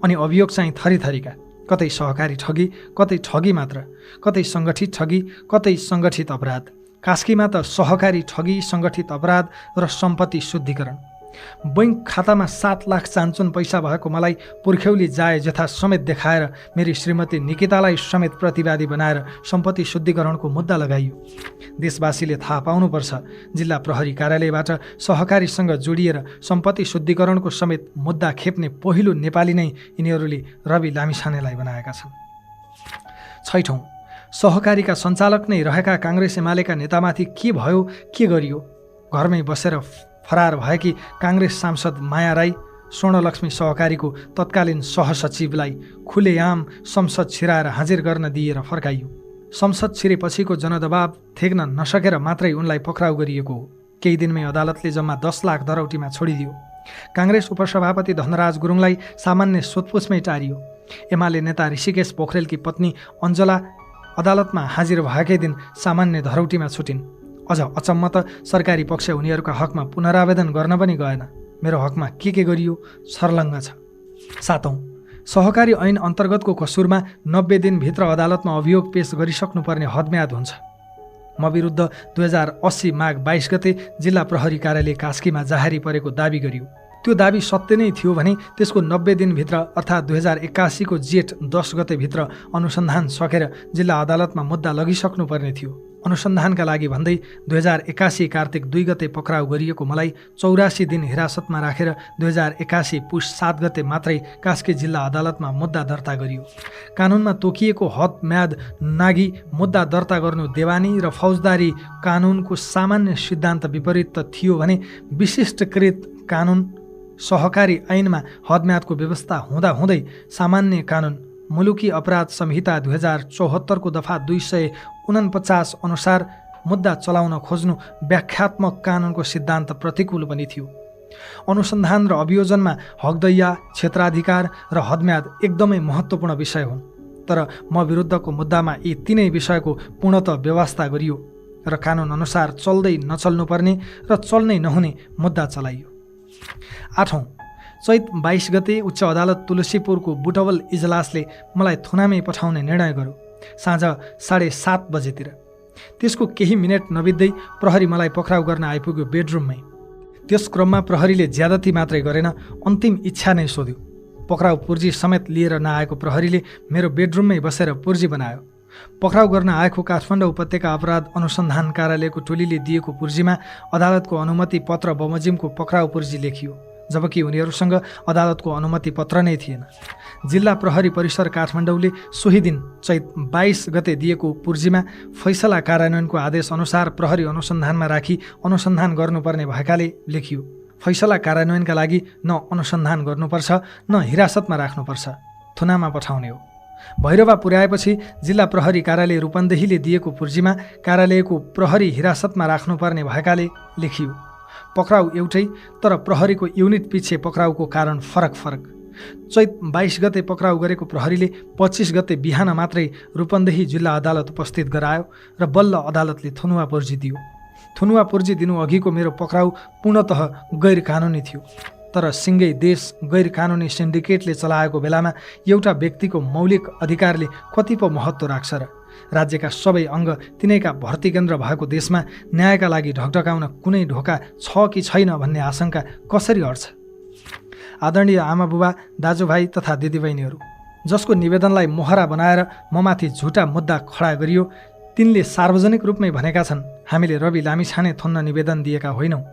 अनि अभियोग चाहिँ थरीथरीका, कतै सहकारी ठगी, कतै ठगी मात्र, कतै सङ्गठित ठगी, कतै सङ्गठित अपराध। कास्कीमा त सहकारी ठगी, सङ्गठित अपराध र सम्पत्ति शुद्धिकरण। बैंक खातामा 7 लाख चान्चुन पैसा भएको मलाई पुर्ख्यौली जाय जथा समेत देखाएर मेरी श्रीमती निकितालाई समेत प्रतिवादी बनाएर सम्पत्ति शुद्धिकरणको मुद्दा लगाइयो। देशवासीले थाहा पाउनुपर्छ, जिल्ला प्रहरी कार्यालयबाट सहकारीसँग जोडिएर सम्पत्ति शुद्धिकरणको समेत मुद्दा खेप्ने पहिलो नेपाली नै यिनीहरूले रवि लामिछानेलाई बनाएका छन्। छैठौं, सहकारीका सञ्चालक नै रहेका काङ्ग्रेस एमालेका नेतामाथि के भयो, के गरियो? घरमै बसेर फरार भएकी काङ्ग्रेस सांसद माया राई स्वर्णलक्ष्मी सहकारीको तत्कालीन सहसचिवलाई खुलेआम संसद छिराएर हाजिर गर्न दिएर फर्काइयो। संसद छिरेपछिको जनदबाब थेग्न नसकेर मात्रै उनलाई पक्राउ गरिएको हो। केही दिनमै अदालतले जम्मा 10 लाख दरौटीमा छोडिदियो। काङ्ग्रेस उपसभापति धनराज गुरुङलाई सामान्य सोधपुछमै टारियो। एमाले नेता ऋषिकेश पोखरेलकी पत्नी अञ्जला अदालतमा हाजिर भएकै दिन सामान्य धरौटीमा छुटिन्। अझ अचम्म त सरकारी पक्ष उनीहरूका हकमा पुनरावेदन गर्न पनि गएन। मेरो हकमा के गरियो सर्लङ्ग छ। सातौं, सहकारी ऐन अन्तर्गतको कसुरमा 90 दिनभित्र अदालतमा अभियोग पेश गरिसक्नुपर्ने हदम्याद हुन्छ। म विरुद्ध 2080 माघ 22 गते जिल्ला प्रहरी कार्यालय कास्कीमा जाहेरी परेको दाबी गरियो। त्यो दाबी सत्य नै थियो भने त्यसको 90 दिनभित्र अर्थात् 2081 को जेठ 10 गतेभित्र अनुसन्धान सकेर जिल्ला अदालतमा मुद्दा लगिसक्नुपर्ने थियो। अनुसन्धानका लागि भन्दै 2081 कार्तिक 2 गते पक्राउ गरिएको मलाई 84 दिन हिरासतमा राखेर 2081 पुष 7 गते मात्रै कास्की जिल्ला अदालतमा मुद्दा दर्ता गरियो। कानुनमा तोकिएको हद म्याद नागी मुद्दा दर्ता गर्नु देवानी र फौजदारी कानुनको सामान्य सिद्धान्त विपरीत त थियो भने विशिष्टकृत कानुन सहकारी ऐनमा हदम्यादको व्यवस्था हुँदाहुँदै सामान्य कानुन मुलुकी अपराध संहिता 2074 को दफा 249 अनुसार मुद्दा चलाउन खोज्नु व्याख्यात्मक कानुनको सिद्धान्त प्रतिकूल पनि थियो। अनुसन्धान र अभियोजनमा हकदैया, क्षेत्राधिकार र हदम्याद एकदमै महत्त्वपूर्ण विषय हुन्। तर म विरुद्धको मुद्दामा यी तीनै विषयको पूर्णतः व्यवस्था गरियो र कानुन अनुसार चल्दै नचल्नुपर्ने र चल्नै नहुने मुद्दा चलाइयो। 8औं, चैत 22 गते उच्च अदालत तुलसीपुरको बुटवल इजलासले मलाई थुनामै पठाउने निर्णय गर्यो साँझ 7:30 बजेतिर। त्यसको केही मिनेट नबित्दै प्रहरी मलाई पक्राउ गर्न आइपुग्यो बेडरुममै। त्यस क्रममा प्रहरीले ज्यादती मात्रै गरेन, अन्तिम इच्छा नै सोध्यो। पक्राउ पुर्जी समेत लिएर नआएको प्रहरीले मेरो बेडरुममै बसेर पुर्जी बनायो। पक्राउ गर्न आएको काठमाडौँ उपत्यका अपराध अनुसन्धान कार्यालयको टोलीले दिएको पुर्जीमा अदालतको अनुमति पत्र बमोजिमको पक्राउ पुर्जी लेखियो। जबकि उनीहरूसँग अदालतको अनुमति पत्र नै थिएन। जिल्ला प्रहरी परिसर काठमाडौँले सोही दिन चैत 22 गते दिएको पूर्जीमा फैसला कार्यान्वयनको आदेश अनुसार प्रहरी अनुसन्धानमा राखी अनुसन्धान गर्नुपर्ने भएकाले लेखियो। फैसला कार्यान्वयनका लागि न अनुसन्धान गर्नुपर्छ न हिरासतमा राख्नुपर्छ, थुनामा पठाउने हो। भैरवा पुर्याएपछि जिल्ला प्रहरी कार्यालय रूपन्देहीले दिएको पूर्जीमा कार्यालयको प्रहरी हिरासतमा राख्नुपर्ने भएकाले लेखियो। पक्राउ एउटै, तर प्रहरीको युनिट पछि पक्राउको कारण फरक फरक। चैत 22 गते पक्राउ गरेको प्रहरीले 25 गते बिहान मात्रै रूपन्देही जिल्ला अदालत उपस्थित गरायो र बल्ल अदालतले थुनुवा पूर्जी दियो। थुनुवा पूर्जी दिनु अघिको मेरो पक्राउ पूर्णतः गैर कानुनी थियो, तर सिङ्गै देश गैर कानुनी सिन्डिकेटले चलाएको बेलामा एउटा व्यक्तिको मौलिक अधिकारले कति पो महत्त्व राख्छ र? राज्यका सबै अङ्ग तिनैका भर्ती केन्द्र भएको देशमा न्यायका लागि ढकढकाउन कुनै ढोका छ कि छैन भन्ने आशंका कसरी हट्छ? आदरणीय आमाबुबा, दाजुभाइ तथा दिदीबहिनीहरू, जसको निवेदनलाई मोहरा बनाएर ममाथि झुटा मुद्दा खडा गरियो, तिनले सार्वजनिक रूपमै भनेका छन् हामीले रवि लामिछाने थुन्न निवेदन दिएका होइनौँ।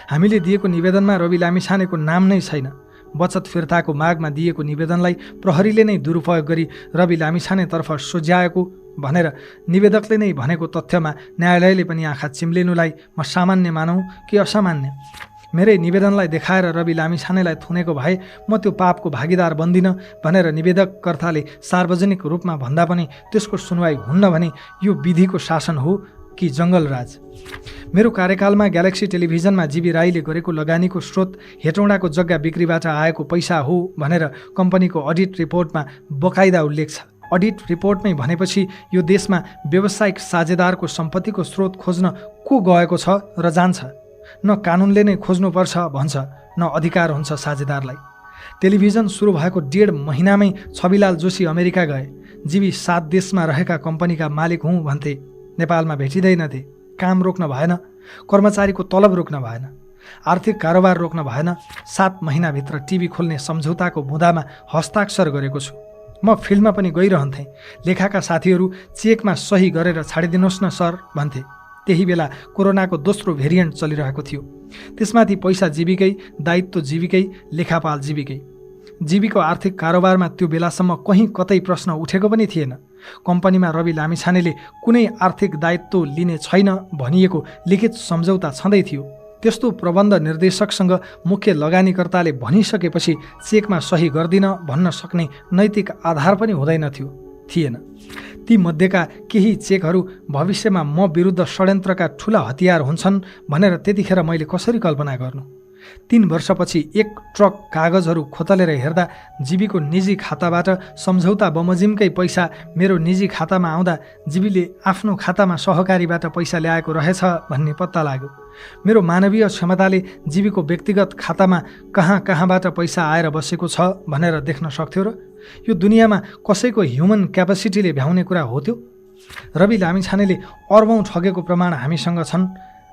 हामीले दिएको निवेदनमा रवि लामिछानेको नाम नै छैन। बचत फिर्ताको मागमा दिएको निवेदनलाई प्रहरीले नै दुरुपयोग गरी रवि लामिछानेतर्फ सोझ्याएको भनेर निवेदकले नै भनेको तथ्यमा न्यायालयले पनि आँखा चिम्लिनुलाई म सामान्य मानौँ कि असामान्य? मेरै निवेदनलाई देखाएर रवि लामिछानेलाई थुनेको भए म त्यो पापको भागीदार बन्दिनँ भनेर निवेदककर्ताले सार्वजनिक रूपमा भन्दा पनि त्यसको सुनवाई हुन्न भने यो विधिको शासन हो कि जङ्गलराज? मेरो कार्यकालमा ग्यालेक्सी टेलिभिजनमा जीबी राईले गरेको लगानीको स्रोत हेटौँडाको जग्गा बिक्रीबाट आएको पैसा हो भनेर कम्पनीको अडिट रिपोर्टमा बकाइदा उल्लेख छ। अडिट रिपोर्टमै भनेपछि यो देशमा व्यावसायिक साझेदारको सम्पत्तिको स्रोत खोज्न को गएको छ र जान्छ? न कानुनले नै खोज्नुपर्छ भन्छ, न अधिकार हुन्छ साझेदारलाई। टेलिभिजन सुरु भएको 1.5 महिनामै छविलाल जोशी अमेरिका गए। जीबी 7 देशमा रहेका कम्पनीका मालिक हुँ भन्थे, नेपालमा भेटिँदैनथे। काम रोक्न भएन, कर्मचारीको तलब रोक्न भएन, आर्थिक कारोबार रोक्न भएन। 7 महिनाभित्र टिभी खोल्ने सम्झौताको बुँदामा हस्ताक्षर गरेको छु। म फिल्डमा पनि गइरहन्थेँ। लेखाका साथीहरू चेकमा सही गरेर छाडिदिनुहोस् न सर भन्थे। त्यही बेला कोरोनाको दोस्रो भेरिएन्ट चलिरहेको थियो। त्यसमाथि पैसा जीविकै, दायित्व जीविकै, लेखापाल जीविकै। जीवीको आर्थिक कारोबारमा त्यो बेलासम्म कहीँ कतै प्रश्न उठेको पनि थिएन। कम्पनीमा रवि लामिछानेले कुनै आर्थिक दायित्व लिने छैन भनिएको लिखित सम्झौता छँदै थियो। त्यस्तो प्रबन्ध निर्देशकसँग मुख्य लगानीकर्ताले भनिसकेपछि चेकमा सही गर्दिन भन्न सक्ने नैतिक आधार पनि थिएन। ती मध्येका केही चेकहरू भविष्यमा म विरुद्ध षड्यन्त्रका ठुला हतियार हुन्छन् भनेर त्यतिखेर मैले कसरी कल्पना गर्नु? 3 वर्षपछि 1 ट्रक कागजहरू खोतलेर हेर्दा जीवीको निजी खाताबाट सम्झौता बमोजिमकै पैसा मेरो निजी खातामा आउँदा जीवीले आफ्नो खातामा सहकारीबाट पैसा ल्याएको रहेछ भन्ने पत्ता लाग्यो। मेरो मानवीय क्षमताले जीवीको व्यक्तिगत खातामा कहाँबाट पैसा आएर बसेको छ भनेर देख्न सक्थ्यो र? यो दुनियाँमा कसैको ह्युमन क्यापासिटीले भ्याउने कुरा हो त्यो? रवि लामिछानेले अर्बौं ठगेको प्रमाण हामीसँग छन्,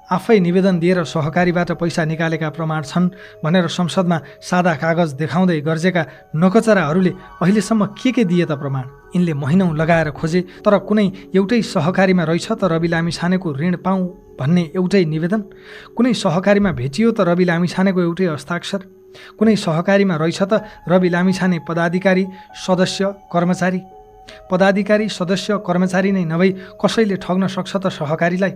आफै निवेदन दिएर सहकारीबाट पैसा निकालेका प्रमाण छन् भनेर संसदमा सादा कागज देखाउँदै गर्जेका नकचराहरूले अहिलेसम्म के दिए त प्रमाण? यिनले महिनौँ लगाएर खोजे, तर कुनै एउटै सहकारीमा रहेछ त रवि लामिछानेको ऋण पाऊँ भन्ने एउटै निवेदन? कुनै सहकारीमा भेटियो त रवि लामिछानेको एउटै हस्ताक्षर? कुनै सहकारीमा रहेछ त रवि लामिछाने पदाधिकारी, सदस्य, कर्मचारी? पदाधिकारी, सदस्य, कर्मचारी नै नभई कसैले ठग्न सक्छ त सहकारीलाई?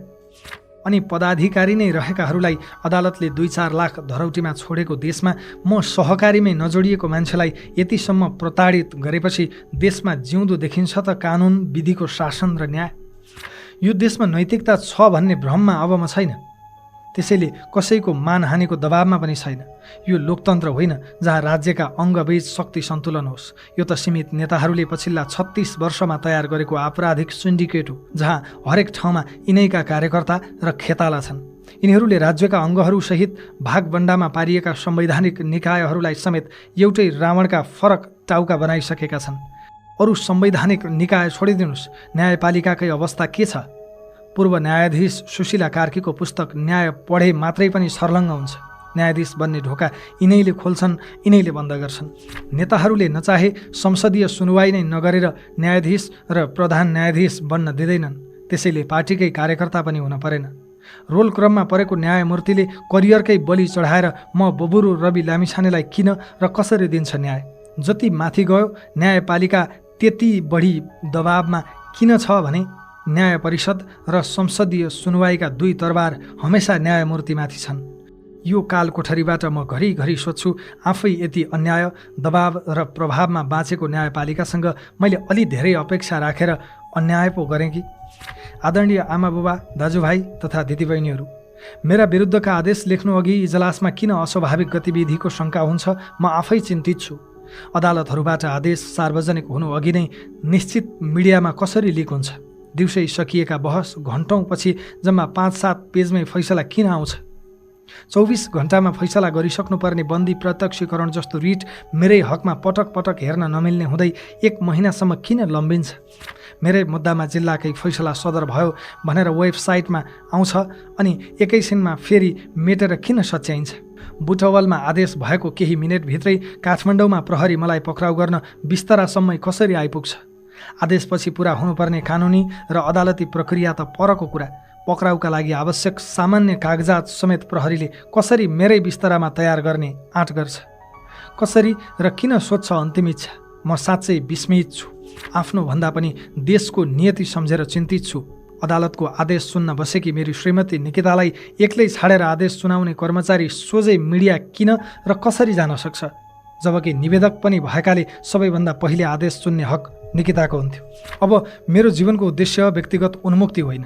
अनि पदाधिकारी नै रहेकाहरूलाई अदालतले 2-4 लाख धरौटीमा छोडेको देशमा म सहकारीमै नजोडिएको मान्छेलाई यतिसम्म प्रताडित गरेपछि देशमा जिउँदो देखिन्छ त कानुन, विधिको शासन र न्याय? यो देशमा नैतिकता छ भन्ने भ्रममा अब म छैन। त्यसैले कसैको मानहानिको दबावमा पनि छैन। यो लोकतन्त्र होइन जहाँ राज्यका अङ्गबीच शक्ति सन्तुलन होस्। यो त सीमित नेताहरूले पछिल्ला 36 वर्षमा तयार गरेको आपराधिक सिन्डिकेट हो, जहाँ हरेक ठाउँमा यिनैका कार्यकर्ता र खेताला छन्। यिनीहरूले राज्यका अङ्गहरूसहित भागबण्डामा पारिएका संवैधानिक निकायहरूलाई समेत एउटै रावणका फरक टाउका बनाइसकेका छन्। अरू संवैधानिक निकाय छोडिदिनुहोस्, न्यायपालिकाकै अवस्था के छ? पूर्व न्यायाधीश सुशीला कार्कीको पुस्तक न्याय पढे मात्रै पनि सर्लङ्ग हुन्छ। न्यायाधीश बन्ने ढोका यिनैले खोल्छन्, यिनैले बन्द गर्छन्। नेताहरूले नचाहे संसदीय सुनवाई नै नगरेर न्यायाधीश र प्रधान न्यायाधीश बन्न दिँदैनन्। त्यसैले पार्टीकै कार्यकर्ता पनि हुन परेन। रोल क्रममा परेको न्यायमूर्तिले करियरकै बलि चढाएर म बबुरु रवि लामिछानेलाई किन र कसरी दिन्छ न्याय? जति माथि गयो न्यायपालिका त्यति बढी दबावमा किन छ भने न्याय परिषद र संसदीय सुनवाईका दुई तरबार हमेसा न्यायमूर्तिमाथि छन्। यो कालकोठरीबाट म घरिघरि सोध्छु, आफै यति अन्याय, दबाव र प्रभावमा बाँचेको न्यायपालिकासँग मैले अलि धेरै अपेक्षा राखेर अन्याय पो गरेँ कि? आदरणीय आमाबुबा, दाजुभाइ तथा दिदीबहिनीहरू, मेरा विरुद्धका आदेश लेख्नु अघि इजलासमा किन अस्वाभाविक गतिविधिको शङ्का हुन्छ म आफै चिन्तित छु। अदालतहरूबाट आदेश सार्वजनिक हुनु अघि नै निश्चित मिडियामा कसरी लिक हुन्छ? दिउँसै सकिएका बहस घन्टौँपछि जम्मा 5-7 पेजमै फैसला किन आउँछ? 24 घण्टामा फैसला गरिसक्नुपर्ने बन्दी प्रत्यक्षीकरण जस्तो रिट मेरै हकमा पटक पटक हेर्न नमिल्ने हुँदै 1 महिनासम्म किन लम्बिन्छ? मेरै मुद्दामा जिल्लाकै फैसला सदर भयो भनेर वेबसाइटमा आउँछ अनि एकैछिनमा फेरि मेटेर किन सच्याइन्छ? बुटवलमा आदेश भएको केही मिनेटभित्रै काठमाडौँमा प्रहरी मलाई पक्राउ गर्न बिस्तरासम्मै कसरी आइपुग्छ? आदेशपछि पुरा हुनुपर्ने कानुनी र अदालती प्रक्रिया त परको कुरा, पक्राउका लागि आवश्यक सामान्य कागजात समेत प्रहरीले कसरी मेरै बिस्तरामा तयार गर्ने आँट गर्छ? कसरी र किन सोध्छ अन्तिम इच्छा? म साँच्चै विस्मित छु। आफ्नो भन्दा पनि देशको नियति सम्झेर चिन्तित छु। अदालतको आदेश सुन्न बसेकी मेरी श्रीमती निकितालाई एक्लै छाडेर आदेश सुनाउने कर्मचारी सोझै मिडिया किन र कसरी जान सक्छ? जबकि निवेदक पनि भएकाले सबैभन्दा पहिले आदेश सुन्ने हक निकिताको हुन्थ्यो। अब मेरो जीवनको उद्देश्य व्यक्तिगत उन्मुक्ति होइन,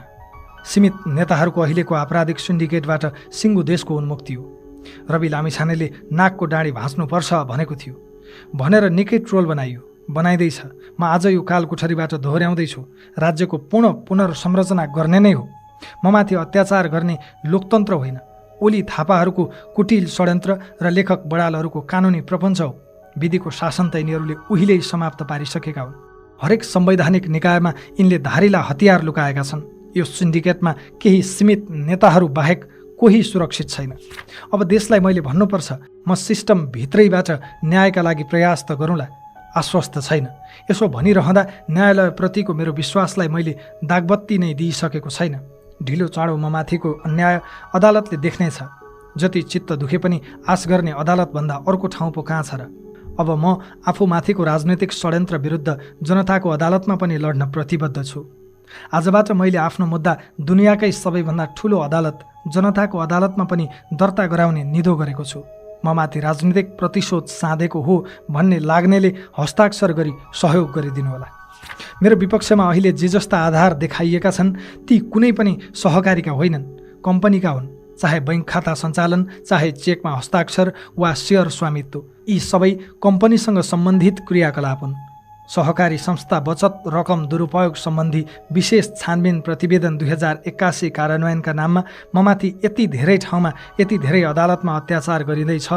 सीमित नेताहरूको अहिलेको आपराधिक सिन्डिकेटबाट सिङ्गो देशको उन्मुक्ति हो। रवि लामिछानेले नाकको डाँडी भाँच्नुपर्छ भनेको थियो भनेर निकै ट्रोल बनाइँदैछ। म आज यो कालकोठरीबाट दोहोर्याउँदैछु, राज्यको पूर्ण पुनर्संरचना गर्ने नै हो। ममाथि अत्याचार गर्ने लोकतन्त्र होइन, ओली थापाहरूको कुटिल षड्यन्त्र र लेखक बडालहरूको कानुनी प्रपञ्च हो। विधिको शासन त यिनीहरूले उहिल्यै समाप्त पारिसकेका हुन्। हरेक संवैधानिक निकायमा यिनले धारिला हतियार लुकाएका छन्। यो सिन्डिकेटमा केही सीमित नेताहरू बाहेक कोही सुरक्षित छैन। अब देशलाई मैले भन्नुपर्छ, म सिस्टम भित्रैबाट न्यायका लागि प्रयास त गरौँला, आश्वस्त छैन। यसो भनिरहँदा न्यायालयप्रतिको मेरो विश्वासलाई मैले दागबत्ती नै दिइसकेको छैन। ढिलो चाँडो म माथिको अन्याय अदालतले देख्नेछ। जति चित्त दुखे पनि आश गर्ने अदालतभन्दा अर्को ठाउँ पो कहाँ छ र? अब म आफूमाथिको राजनैतिक षड्यन्त्र विरुद्ध जनताको अदालतमा पनि लड्न प्रतिबद्ध छु। आजबाट मैले आफ्नो मुद्दा दुनियाँकै सबैभन्दा ठुलो अदालत जनताको अदालतमा पनि दर्ता गराउने निधो गरेको छु। म माथि राजनीतिक प्रतिशोध साँधेको हो भन्ने लाग्नेले हस्ताक्षर गरी सहयोग गरिदिनुहोला। मेरो विपक्षमा अहिले जे जस्ता आधार देखाइएका छन् ती कुनै पनि सहकारीका होइनन्, कम्पनीका हुन्। चाहे बैंक खाता सञ्चालन, चाहे चेकमा हस्ताक्षर वा सेयर स्वामित्व, यी सबै कम्पनीसँग सम्बन्धित क्रियाकलाप हुन्। सहकारी संस्था बचत रकम दुरुपयोग सम्बन्धी विशेष छानबिन प्रतिवेदन 2081 कार्यान्वयनका नाममा ममाथि यति धेरै ठाउँमा, यति धेरै अदालतमा अत्याचार गरिँदैछ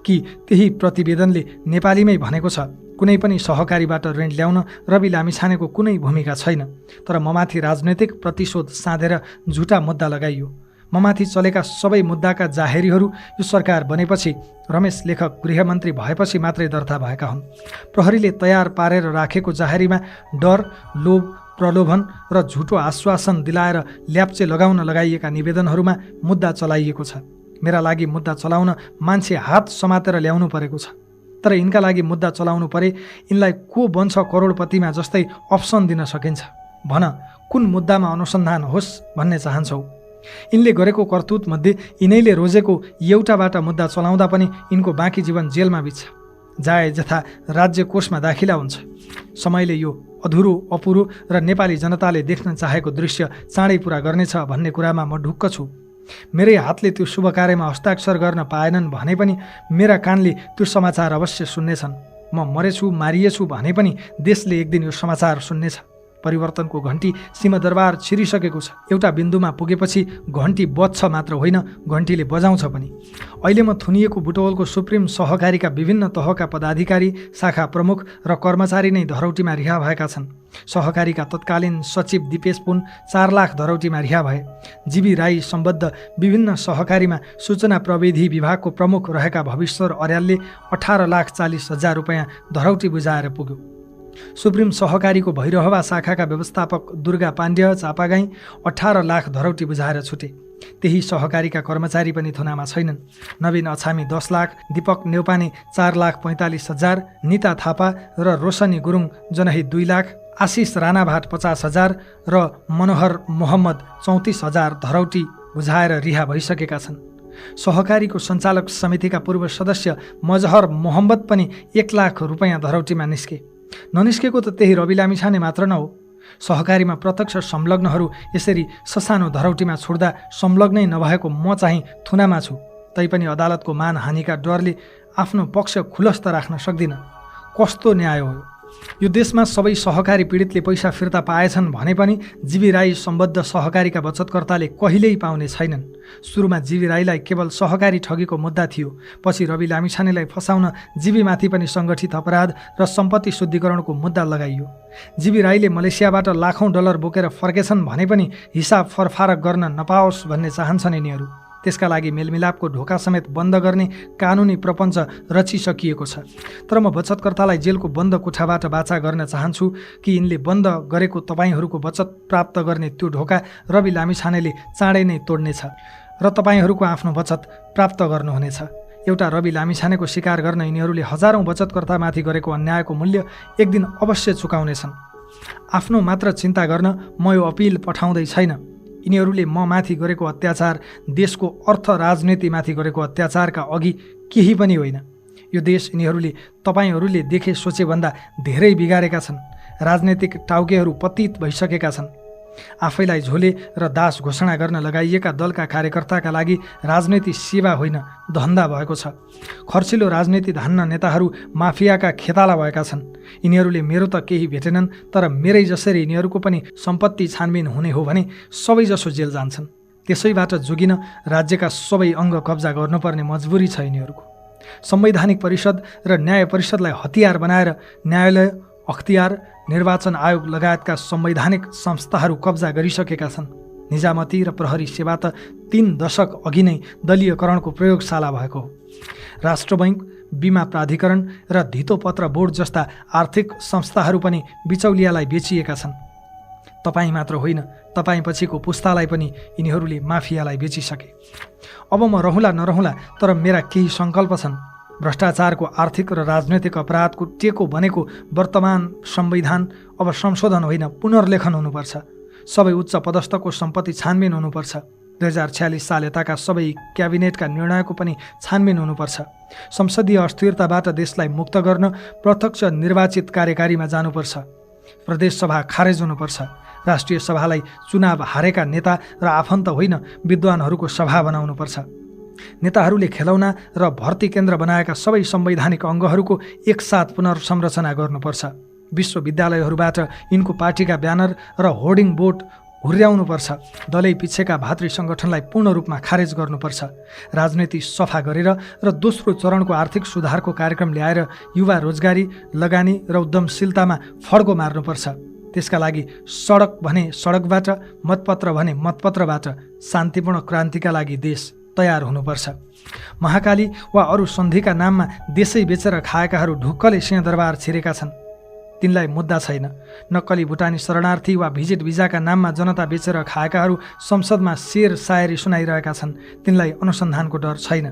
कि त्यही प्रतिवेदनले नेपालीमै भनेको छ, कुनै पनि सहकारीबाट ऋण ल्याउन रवि लामिछानेको कुनै भूमिका छैन। तर ममाथि राजनैतिक प्रतिशोध साँधेर झुटा मुद्दा लगाइयो। ममाथि चलेका सबै मुद्दाका जाहेरीहरू यो सरकार बनेपछि, रमेश लेखक गृहमन्त्री भएपछि मात्रै दर्ता भएका हुन्। प्रहरीले तयार पारेर राखेको जाहेरीमा डर, लोभ, प्रलोभन र झुटो आश्वासन दिलाएर ल्याप्चे लगाउन लगाइएका निवेदनहरूमा मुद्दा चलाइएको छ। मेरा लागि मुद्दा चलाउन मान्छे हात समातेर ल्याउनु परेको छ। तर यिनका लागि मुद्दा चलाउनु परे यिनलाई को बन्छ करोडपतिमा जस्तै अप्सन दिन सकिन्छ? भन, कुन मुद्दामा अनुसन्धान होस् भन्ने चाहन्छौ? यिनले गरेको करतुत मध्ये यिनैले रोजेको एउटाबाट मुद्दा चलाउँदा पनि यिनको बाँकी जीवन जेलमा बित्छ। जाय जथा राज्य कोषमा दाखिला हुन्छ। समयले यो अधुरो, अपुरो र नेपाली जनताले देख्न चाहेको दृश्य चाँडै पुरा गर्नेछ भन्ने कुरामा म ढुक्क छु। मेरै हातले त्यो शुभ कार्यमा हस्ताक्षर गर्न पाएनन् भने पनि मेरा कानले त्यो समाचार अवश्य सुन्नेछन्। म मरेछु, मारिएछु भने पनि देशले एक दिन यो समाचार सुन्नेछ। परिवर्तनको घन्टी सिंहदरबार छिरिसकेको छ। एउटा बिन्दुमा पुगेपछि घन्टी बज्छ मात्र होइन, घन्टीले बजाउँछ पनि। अहिले म थुनिएको बुटवलको सुप्रिम सहकारीका विभिन्न तहका पदाधिकारी, शाखा प्रमुख र कर्मचारी नै धरौटीमा रिहा भएका छन्। सहकारीका तत्कालीन सचिव दिपेश पुन 4 लाख धरौटीमा रिहा भए। जीवी राई सम्बद्ध विभिन्न सहकारीमा सूचना प्रविधि विभागको प्रमुख रहेका भविश्वर अर्यालले 18,40,000 रुपैयाँ धरौटी बुझाएर पुग्यो। सुप्रिम सहकारीको भैरहवा शाखाका व्यवस्थापक दुर्गा पाण्ड्य चापागाई 18 लाख धरौटी बुझाएर छुटे। त्यही सहकारीका कर्मचारी पनि थुनामा छैनन्। नवीन अछामी 10 लाख, दीपक नेउपाने 4,45,000, निता थापा र रोशनी गुरुङ जनही 2 लाख, आशिष राणाभाट 50,000 र मनोहर मोहम्मद 34,000 धरौटी बुझाएर रिहा भइसकेका छन्। सहकारीको सञ्चालक समितिका पूर्व सदस्य मजहर मोहम्मद पनि 1 लाख रुपैयाँ धरौटीमा निस्के। ननिस्केको त त्यही रवि लामिछाने मात्र न हो। सहकारीमा प्रत्यक्ष संलग्नहरू यसरी ससानो धरौटीमा छुट्दा संलग्नै नभएको म चाहिँ थुनामा छु। तैपनि अदालतको मानहानिका डरले आफ्नो पक्ष खुलस्त राख्न सक्दिनँ। कस्तो न्याय हो यो? देशमा सबै सहकारी पीडितले पैसा फिर्ता पाएछन् भने पनि जीवी राई सम्बद्ध सहकारीका बचतकर्ताले कहिल्यै पाउने छैनन्। सुरुमा जीवी राईलाई केवल सहकारी ठगीको मुद्दा थियो। पछि रवि लामिछानेलाई फसाउन जीवीमाथि पनि सङ्गठित अपराध र सम्पत्ति शुद्धिकरणको मुद्दा लगाइयो। जीवी राईले मलेसियाबाट लाखौँ डलर बोकेर फर्केछन् भने पनि हिसाब फरफारक गर्न नपाओस् भन्ने चाहन्छन् यिनीहरू। त्यसका लागि मेलमिलापको ढोका समेत बन्द गर्ने कानुनी प्रपञ्च रचिसकिएको छ। तर म बचतकर्तालाई जेलको बन्द कोठाबाट बाचा गर्न चाहन्छु कि यिनले बन्द गरेको तपाईँहरूको बचत प्राप्त गर्ने त्यो ढोका रवि लामिछानेले चाँडै नै तोड्नेछ र तपाईँहरूको आफ्नो बचत प्राप्त गर्नुहुनेछ। एउटा रवि लामिछानेको शिकार गर्न यिनीहरूले हजारौँ बचतकर्तामाथि गरेको अन्यायको मूल्य एक दिन अवश्य चुकाउनेछन्। आफ्नो मात्र चिन्ता गर्न म यो अपिल पठाउँदै छैन। यिनीहरूले म माथि गरेको अत्याचार देशको अर्थ राजनीतिमाथि गरेको अत्याचारका अघि केही पनि होइन। यो देश यिनीहरूले तपाईँहरूले देखे सोचेभन्दा धेरै बिगारेका छन्। राजनैतिक टाउकेहरू पतित भइसकेका छन्। आफैलाई झोले र दास घोषणा गर्न लगाइएका दलका कार्यकर्ताका लागि राजनीति सेवा होइन, धन्दा भएको छ। खर्चिलो राजनीति धान्न नेताहरू माफियाका खेताला भएका छन्। यिनीहरूले मेरो त केही भेटेनन्, तर मेरै जसरी यिनीहरूको पनि सम्पत्ति छानबिन हुने हो भने सबैजसो जेल जान्छन्। त्यसैबाट जोगिन राज्यका सबै अङ्ग कब्जा गर्नुपर्ने मजबुरी छ यिनीहरूको। संवैधानिक परिषद र न्याय परिषदलाई हतियार बनाएर न्यायालय, अख्तियार, निर्वाचन आयोग लगायतका संवैधानिक संस्थाहरू कब्जा गरिसकेका छन्। निजामती र प्रहरी सेवा त 3 दशक अघि नै दलीयकरणको प्रयोगशाला भएको हो। राष्ट्र बैङ्क, बिमा प्राधिकरण र धितोपत्र बोर्ड जस्ता आर्थिक संस्थाहरू पनि बिचौलियालाई बेचिएका छन्। तपाईँ मात्र होइन, तपाईँ पछिको पुस्तालाई पनि यिनीहरूले माफियालाई बेचिसके। अब म रहँला नरहँला, तर मेरा केही सङ्कल्प छन्। भ्रष्टाचारको आर्थिक र राजनैतिक अपराधको टेको बनेको वर्तमान संविधान अब संशोधन होइन, पुनर्लेखन हुनुपर्छ। सबै उच्च पदस्थको सम्पत्ति छानबिन हुनुपर्छ। 2046 साल यताका सबै क्याबिनेटका निर्णयको पनि छानबिन हुनुपर्छ। संसदीय अस्थिरताबाट देशलाई मुक्त गर्न प्रत्यक्ष निर्वाचित कार्यकारीमा जानुपर्छ। प्रदेश सभा खारेज हुनुपर्छ। राष्ट्रिय सभालाई चुनाव हारेका नेता र आफन्त होइन, विद्वानहरूको सभा बनाउनुपर्छ। नेताहरूले खेलौना र भर्ती केन्द्र बनाएका सबै संवैधानिक अङ्गहरूको एकसाथ पुनर्संरचना गर्नुपर्छ। विश्वविद्यालयहरूबाट यिनको पार्टीका ब्यानर र होर्डिङ बोर्ड हुर्याउनुपर्छ। दलै पिछेका भातृ सङ्गठनलाई पूर्ण रूपमा खारेज गर्नुपर्छ। राजनीति सफा गरेर र दोस्रो चरणको आर्थिक सुधारको कार्यक्रम ल्याएर युवा रोजगारी, लगानी र उद्यमशीलतामा फड्को मार्नुपर्छ। त्यसका लागि सडक भने सडकबाट, मतपत्र भने मतपत्रबाट शान्तिपूर्ण क्रान्तिका लागि देश तयार हुनुपर्छ। महाकाली वा अरू सन्धिका नाममा देशै बेचेर खाएकाहरू ढुक्कले सिंहदरबार छिरेका छन्। तिनलाई मुद्दा छैन। नक्कली भुटानी शरणार्थी वा भिजिट भिजाका नाममा जनता बेचेर खाएकाहरू संसदमा शेर सायरी सुनाइरहेका छन्। तिनलाई अनुसन्धानको डर छैन।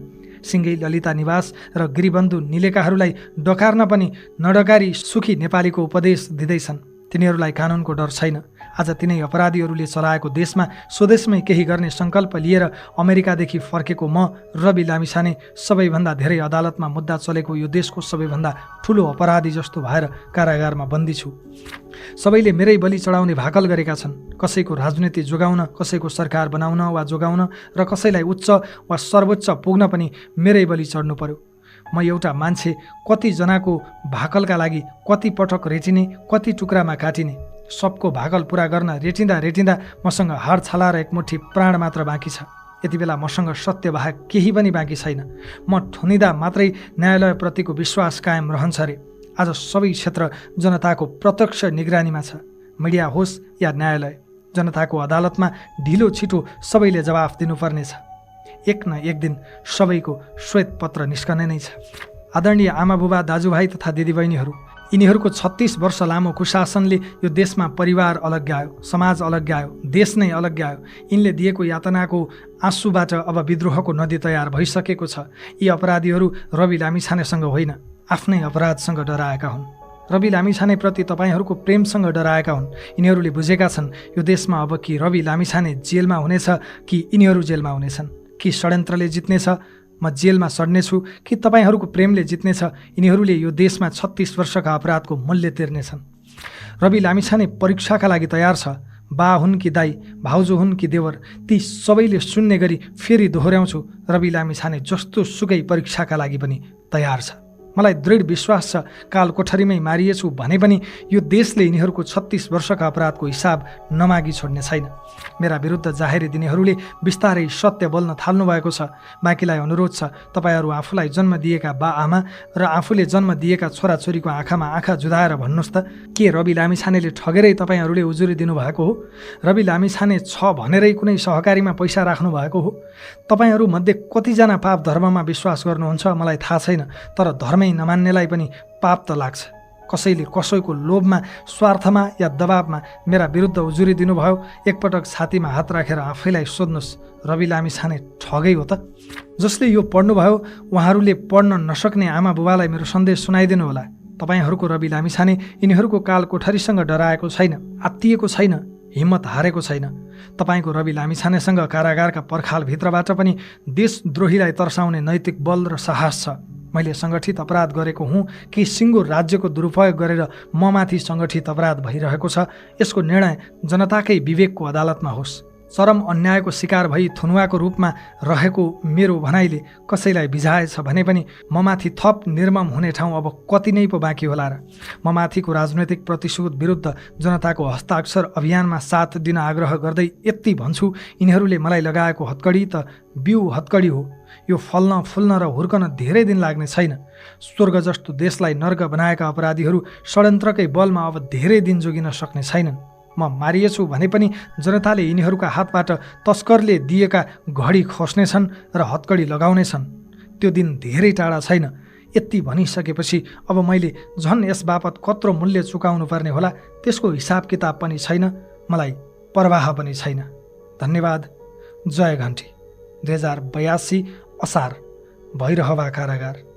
सिङ्गै ललिता निवास र गिरिबन्धु निलेकाहरूलाई डकार्न पनि नडकारी सुखी नेपालीको उपदेश दिँदैछन्। तिनीहरूलाई कानुनको डर छैन। आज तिनै अपराधीहरूले चलाएको देशमा स्वदेशमै केही गर्ने सङ्कल्प लिएर अमेरिकादेखि फर्केको म रवि लामिछाने सबैभन्दा धेरै अदालतमा मुद्दा चलेको यो देशको सबैभन्दा ठुलो अपराधी जस्तो भएर कारागारमा बन्दी छु। सबैले मेरै बलि चढाउने भाकल गरेका छन्। कसैको राजनीति जोगाउन, कसैको सरकार बनाउन वा जोगाउन र कसैलाई उच्च वा सर्वोच्च पुग्न पनि मेरै बलि चढ्नु पर्यो। म एउटा मान्छे कतिजनाको भाकलका लागि कति पटक रेटिने, कति टुक्रामा काटिने। सबको भाकल पुरा गर्न रेटिँदा मसँग हाड छाला र एकमुठी प्राण मात्र बाँकी छ। यति बेला मसँग सत्य बाहेक केही पनि बाँकी छैन। म ठुनिँदा मात्रै न्यायालयप्रतिको विश्वास कायम रहन्छ रे। आज सबै क्षेत्र जनताको प्रत्यक्ष निगरानीमा छ। मिडिया होस् या न्यायालय, जनताको अदालतमा ढिलो छिटो सबैले जवाफ दिनुपर्नेछ। एक न एक दिन सबैको श्वेत पत्र निस्कने नै छ। आदरणीय आमा बुबा, दाजुभाइ तथा दिदीबहिनीहरू, यिनीहरूको 36 वर्ष लामो कुशासनले यो देशमा परिवार अलग्यायो, समाज अलग्यायो, देश नै अलग्यायो। यिनले दिएको यातनाको आँसुबाट अब विद्रोहको नदी तयार भइसकेको छ। यी अपराधीहरू रवि लामिछानेसँग होइन, आफ्नै अपराधसँग डराएका हुन्। रवि लामिछानेप्रति तपाईँहरूको प्रेमसँग डराएका हुन्। यिनीहरूले बुझेका छन् यो देशमा अब कि रवि लामिछाने जेलमा हुनेछ कि यिनीहरू जेलमा हुनेछन्, कि षड्यन्त्रले जित्नेछ म जेलमा सड्नेछु कि तपाईँहरूको प्रेमले जित्नेछ। यिनीहरूले यो देशमा 36 वर्षका अपराधको मूल्य तिर्नेछन्। रवि लामिछाने परीक्षाका लागि तयार छ। बा हुन् कि दाई, भाउजू हुन् कि देवर, ती सबैले सुन्ने गरी फेरि दोहोऱ्याउँछु, रवि लामिछाने जस्तो सुकै परीक्षाका लागि पनि तयार छ। मलाई दृढ विश्वास छ काल कोठरीमै मारिएछु भने पनि यो देशले यिनीहरूको 36 वर्षका अपराधको हिसाब नमागी छोड्ने छैन। मेरा विरुद्ध जाहेरी दिनेहरूले बिस्तारै सत्य बोल्न थाल्नु भएको छ। बाँकीलाई अनुरोध छ, तपाईँहरू आफूलाई जन्म दिएका बा आमा र आफूले जन्म दिएका छोराछोरीको आँखामा आँखा जुधाएर भन्नुहोस् त, के रवि लामिछानेले ठगेरै तपाईँहरूले उजुरी दिनुभएको हो? रवि लामिछाने छ भनेरै कुनै सहकारीमा पैसा राख्नु भएको हो? तपाईँहरूमध्ये कतिजना पाप धर्ममा विश्वास गर्नुहुन्छ मलाई थाहा छैन, तर धर्मै नमान्नेलाई पनि पाप त लाग्छ। कसैले कसैको लोभमा, स्वार्थमा या दबावमा मेरा विरुद्ध उजुरी दिनुभयो? एकपटक छातीमा हात राखेर आफैलाई सोध्नुहोस्, रवि लामिछाने ठगै हो त? जसले यो पढ्नुभयो उहाँहरूले पढ्न नसक्ने आमा बुबालाई मेरो सन्देश सुनाइदिनु होला। तपाईँहरूको रवि लामिछाने यिनीहरूको काल कोठरीसँग डराएको छैन, आत्तिएको छैन, हिम्मत हारेको छैन। तपाईँको रवि लामिछानेसँग कारागारका पर्खालभित्रबाट पनि देशद्रोहीलाई तर्साउने नैतिक बल र साहस छ। मैले सङ्गठित अपराध गरेको हुँ कि सिङ्गो राज्यको दुरुपयोग गरेर ममाथि सङ्गठित अपराध भइरहेको छ, यसको निर्णय जनताकै विवेकको अदालतमा होस्। चरम अन्यायको शिकार भई थुनुवाको रूपमा रहेको मेरो भनाइले कसैलाई बिझाएछ भने पनि ममाथि थप निर्मम हुने ठाउँ अब कति नै पो बाँकी होला र? ममाथिको राजनैतिक प्रतिशोध विरुद्ध जनताको हस्ताक्षर अभियानमा साथ दिन आग्रह गर्दै यति भन्छु, यिनीहरूले मलाई लगाएको हत्कडी त बिउ हत्कडी हो। यो फल्न फुल्न र हुर्कन धेरै दिन लाग्ने छैन। स्वर्ग जस्तो देशलाई नर्क बनाएका अपराधीहरू षड्यन्त्रकै बलमा अब धेरै दिन जोगिन सक्ने छैनन्। म मारिएछु भने पनि जनताले यिनीहरूका हातबाट तस्करले दिएका घडी खोस्नेछन् र हत्कडी लगाउनेछन्। त्यो दिन धेरै टाढा छैन। यति भनिसकेपछि अब मैले झन् यस बापत कत्रो मूल्य चुकाउनु पर्ने होला त्यसको हिसाब किताब पनि छैन, मलाई परवाह पनि छैन। धन्यवाद। जय घन्टी। 2082 असार। भैरहवा कारागार।